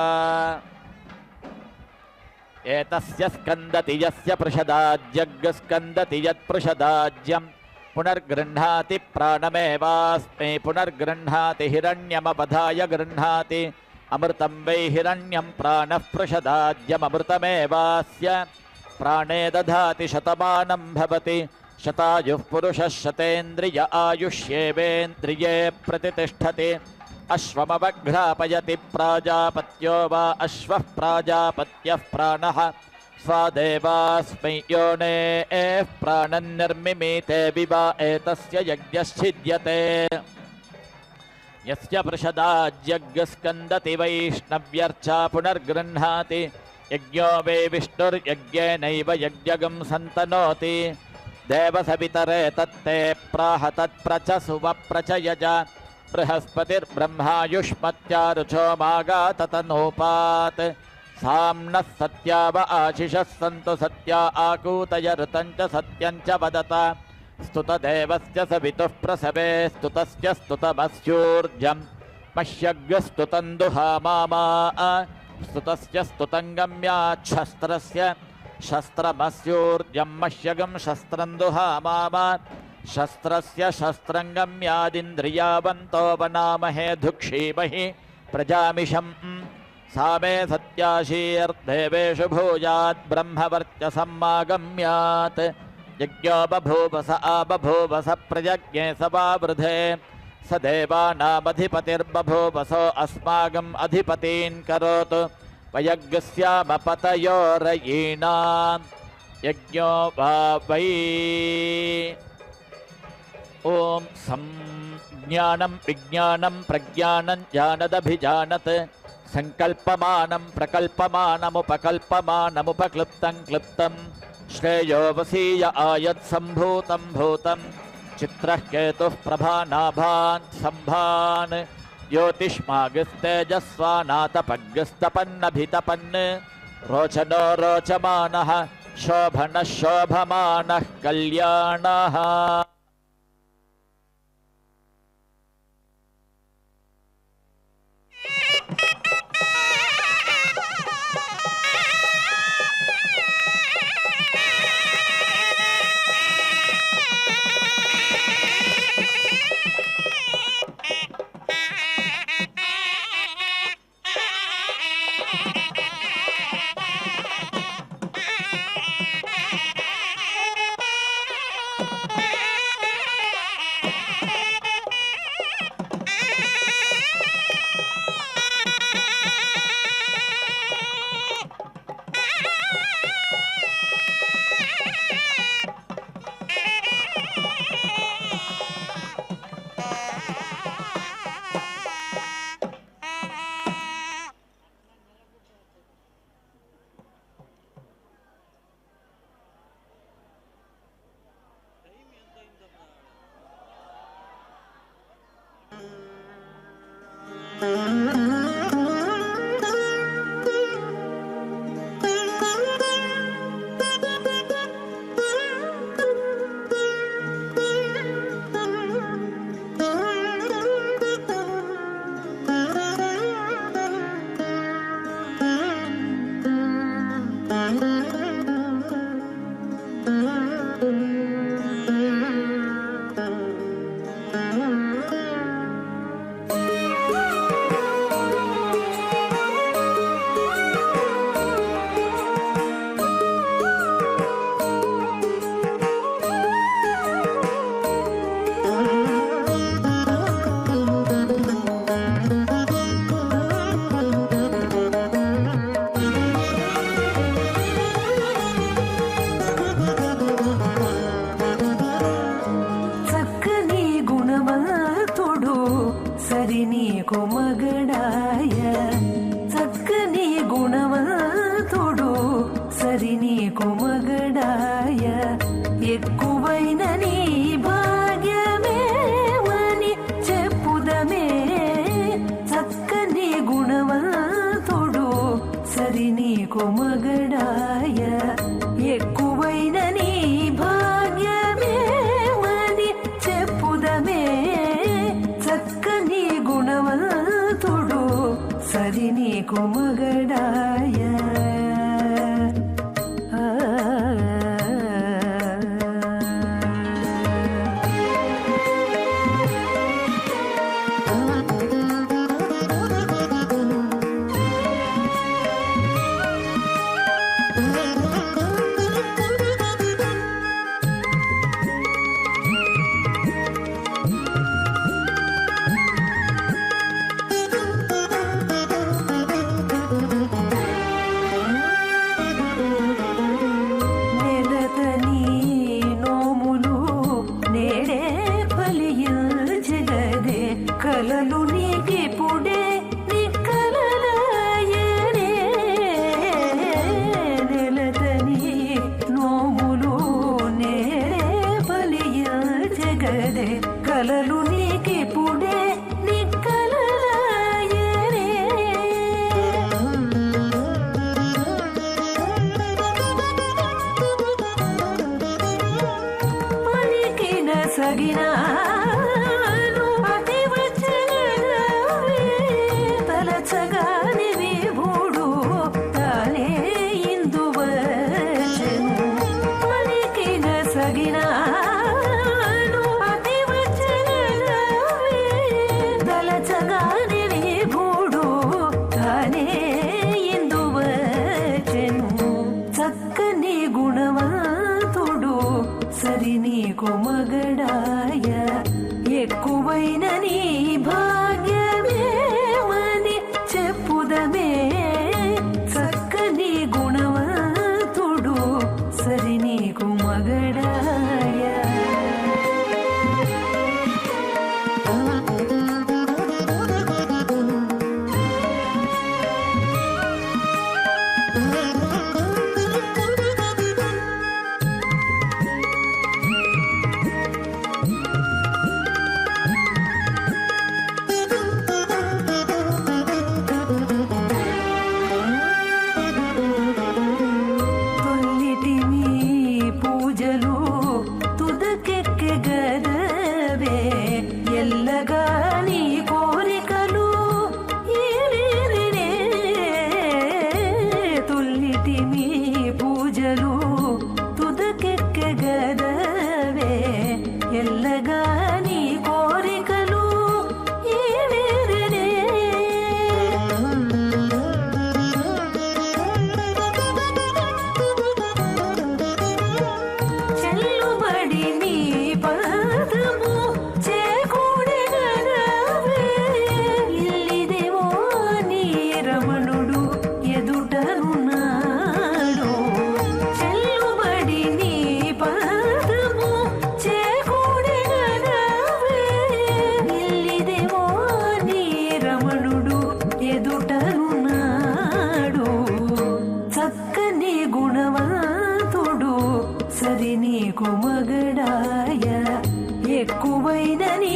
B: एतस्य स्कन्दति यस्य पृषदाज्यग्स्कन्दति यत्पृषदाज्यं पुनर्गृह्णाति प्राणमेवास्मै पुनर्गृह्णाति हिरण्यमवधाय गृह्णाति अमृतं वै हिरण्यं प्राणः पृषदाज्यममृतमेवास्य प्राणे दधाति शतमानं भवति शतायुः पुरुषः शतेन्द्रिय आयुष्येवेन्द्रिये प्रतितिष्ठति अश्वमवघ्रापयति प्राजापत्यो वा अश्वः प्राजापत्यः प्राणः स्वादेवास्मै योनेः प्राणन्निर्मिमीते विवा एतस्य यज्ञश्छिद्यते यस्य पृषदाज्यग्स्कन्दति वैष्णव्यर्चा पुनर्गृह्णाति यज्ञो वै विष्णुर्यज्ञेनैव यज्ञगं सन्तनोति देवसवितरे तत्ते प्राह तत्प्रचसुवप्रचयज बृहस्पतिर्ब्रह्मायुष्मत्या रुचो मागाततनोपात् साम्नः सत्याव आशिषः सन्तु सत्या आकूतय ऋतं च सत्यं च वदत स्तुतदेवस्य सवितुः प्रसवे स्तुतस्य स्तुतमस्यूर्जं मह्यग्स्तुतं दुहामामा स्तुतस्य स्तुतं गम्याच्छस्त्रस्य शस्त्रमस्यूर्जं मह्यगं शस्त्रं दुहामामा शस्त्रस्य शस्त्रं गम्यादिन्द्रियावन्तो वनामहे धुक्षीमहि प्रजामिषम् सा मे सत्याशीर्देवेषु भूयात् ब्रह्मवर्चसं मागम्यात् यज्ञो बभूव स आबभूव स प्रयज्ञे स वावृधे स देवानामधिपतिर्बभूवसो अस्माकम् अधिपतीन् करोतु वयग्स्यामपतयोरयीणां यज्ञो वा वै ॐ संज्ञानं विज्ञानं प्रज्ञानं जानदभिजानत् संकल्पमानं प्रकल्पमानमुपकल्पमानमुपक्लृप्तं क्लृप्तं श्रेयो वसीय आयत्सम्भूतं भूतं चित्रः केतुः प्रभानाभान् सम्भान् ज्योतिष्मागस्तेजस्वानातपग्स्तपन्नभितपन् रोचनो रोचमानः शोभनः शोभमानः कल्याणः
C: సరి నీకు మగడాయ ఎక్కువైన నీ భాగ్యమేమని చెప్పుదమే చక్కని గుణవంతుడు సరి నీకు మగడాయ ఎక్కువైన నీ భాగ్యమేమని చెప్పుదమే చక్కని గుణవంతుడు సరి నీకు మగడాయ కలలు నీకిపుడే నిక్కలలాయనే నెలతని నోములు నేడే ఫలించగదే కలలు నీకిపుడే నిక్కలలాయనే పలికిన సగిన చక్కని గుణవంతుడు సరి నీకు మగడాయ ఎక్కువైన నీ భాగ్యమేమని చెప్పుదమే చక్కని గుణవంతుడు సరి నీకు మగడాయ సరి నీకు మగడాయ ఎక్కువైన నీ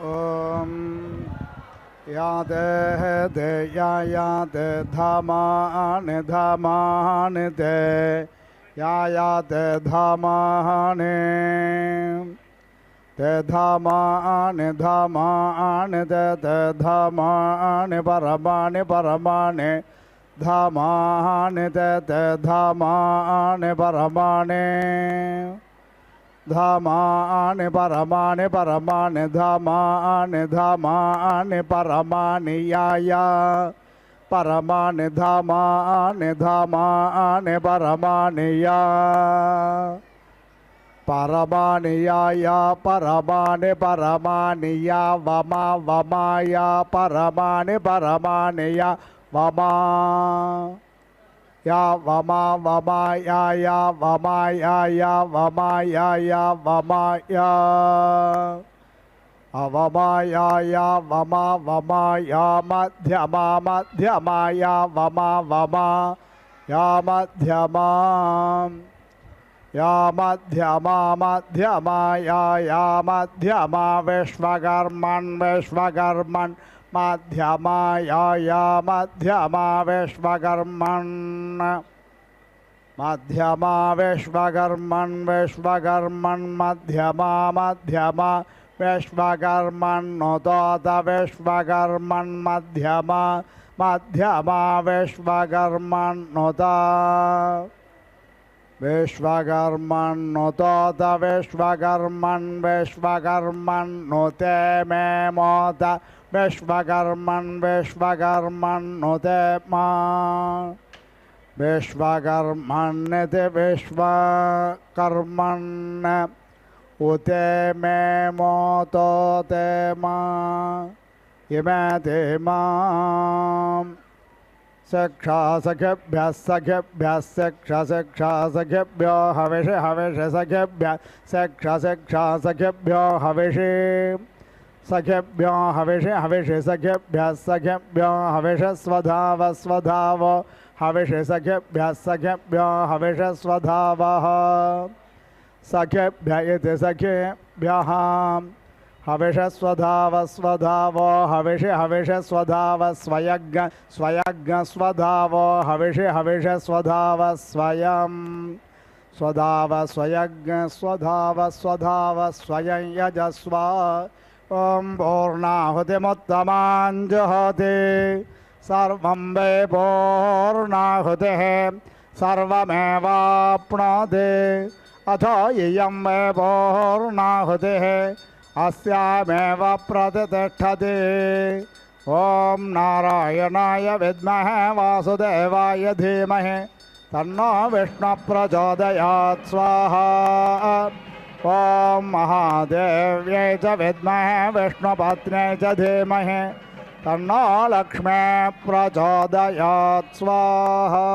D: ఓం యాదే దే యాదే ధామాని ధామాని దే యాదే ధామాని తే ధామాని ధామాని దే ధామాని పరమాని పరమాని ధామాని దే ధామాని పరమాని ధామాని పరమాని పరమాని ధామాని ధామాని పరమాని యాయా పరమాని ధామాని ధామాని పరమాని యా పరమాని యాయా పరమాని పరమాని యా వమా వమాయా పరమాని పరమాని యా వమా యా వమా వమాయా యా వమాయా యా వమాయా యా వమాయా वमायाय वमा वमाया मध्यमा मध्यमाय वमा वमा या मध्यमा मध्यमाया मध्यमा विश्वकर्मन् विश्वकर्मन् मध्यमाया मध्यमा विश्वकर्मन् मध्यमा विश्वकर्मन् विश्वकर्मन् मध्यमा मध्यमा विश्वकर्मन्नुतोत विश्वकर्मन् मध्यमा मध्यमा विश्वकर्मन्नुत विश्वकर्मन्नुतोत विश्वकर्मन् विश्वकर्मन्नुते मे मोत विश्वकर्मन् विश्वकर्मन्नुते मा विश्वकर्मन्निति विश्वकर्मन् उते मे मोतोते मा इमे ते मां सख्यासखेभ्यः सखेभ्यः सख्यासख्यासखेभ्यो हविषि हविषि सखेभ्यः सख्यासख्यासखेभ्यो हविषि सखेभ्यो हविषि हविषि सखेभ्यः सखेभ्यो हविषि स्वधाव स्वधाव हविषि सखेभ्यः सखेभ्यो हविषि स्वधावः सखेभ्य इति सखेभ्यः हविष स्वधाव स्वधावो हविषि हविष स्वधाव स्वयज्ञ स्वयज्ञ स्वधावो हविषि हविष स्वधाव स्वयं स्वधाव स्वयज्ञ स्वधाव स्वधाव स्वयं यजस्व ॐ पूर्णाहुतिमुत्तमां जुहोति सर्वं वै पूर्णाहुतिः सर्वमेवाप्नोति अथो इयं वै पूर्णाहुतिः अस्यामेव प्रतिष्ठति ॐ नारायणाय विद्महे वासुदेवाय धीमहि तन्नो विष्णुः प्रचोदयात् स्वाहा ॐ महादेव्यै च विद्महे विष्णुपत्न्यै च धीमहि तन्नो लक्ष्मी प्रचोदयात् स्वाहा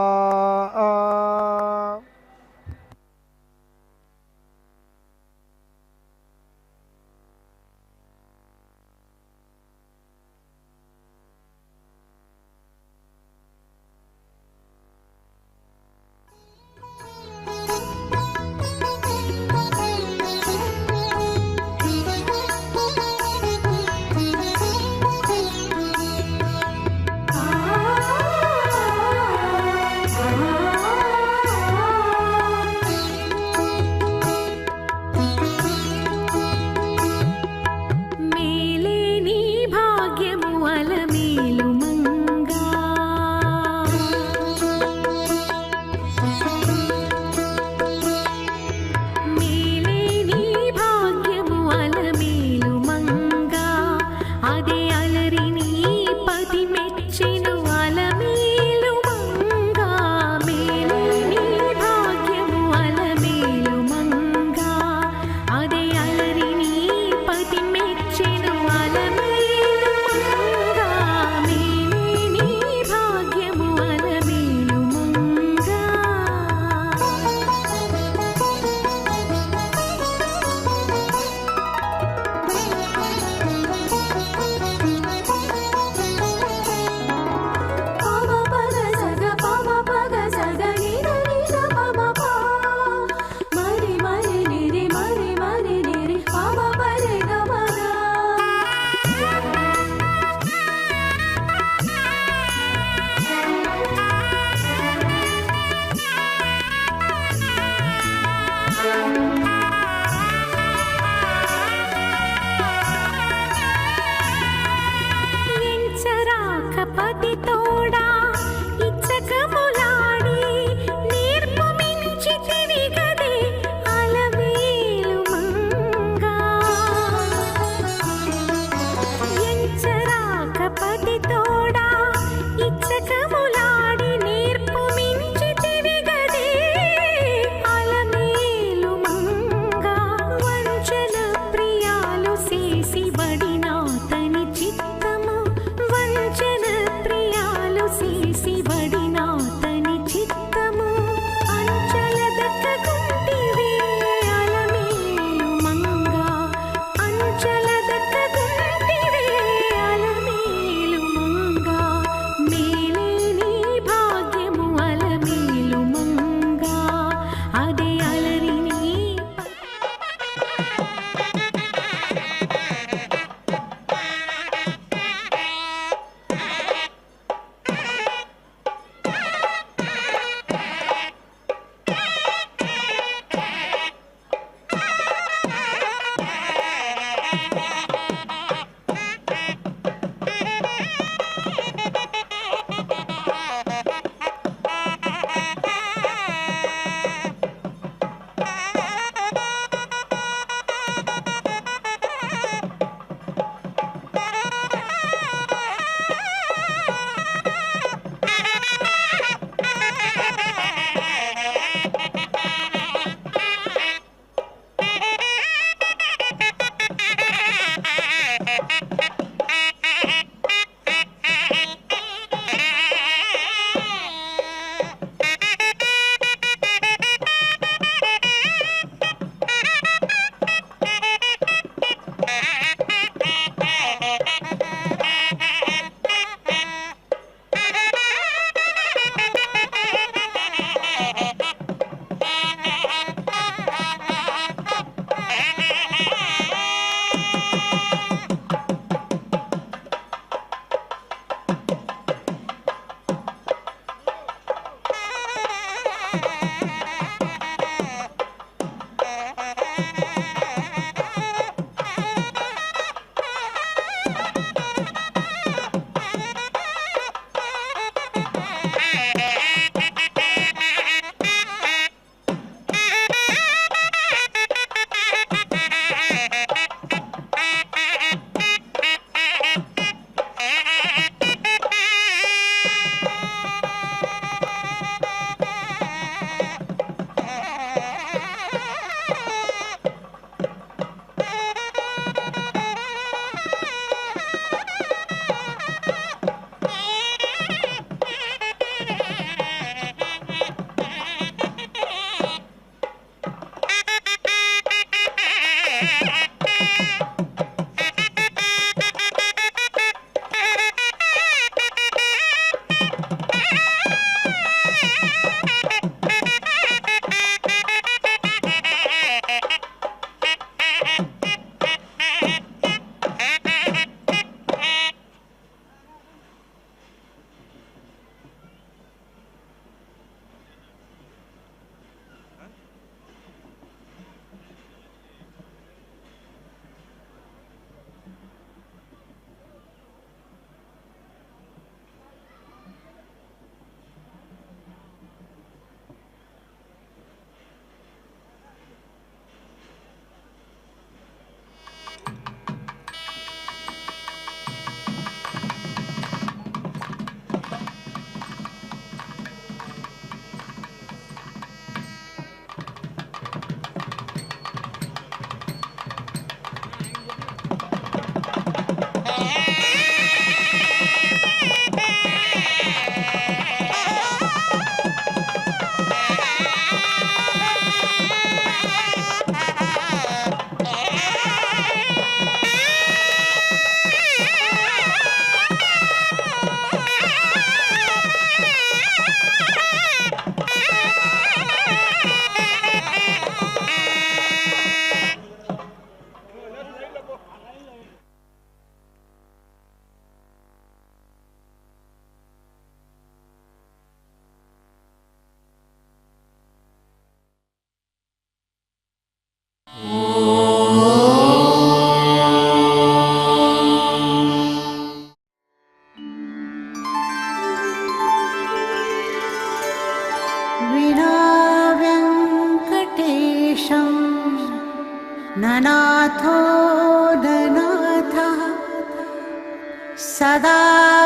E: सदा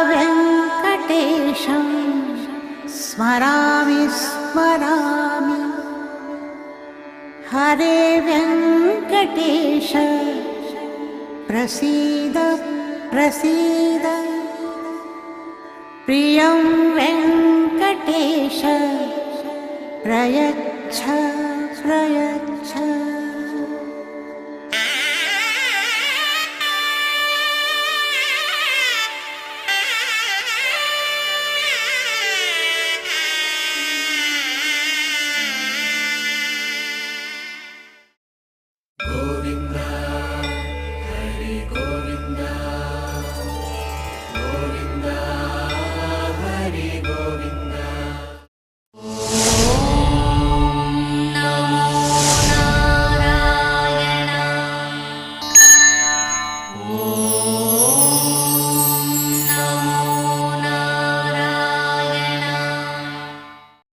E: वेङ्कटेशं स्मरामि स्मरामि। हरे वेङ्कटेश प्रसीद प्रसीद। प्रियं वेङ्कटेश प्रयच्छ प्रयच्छ।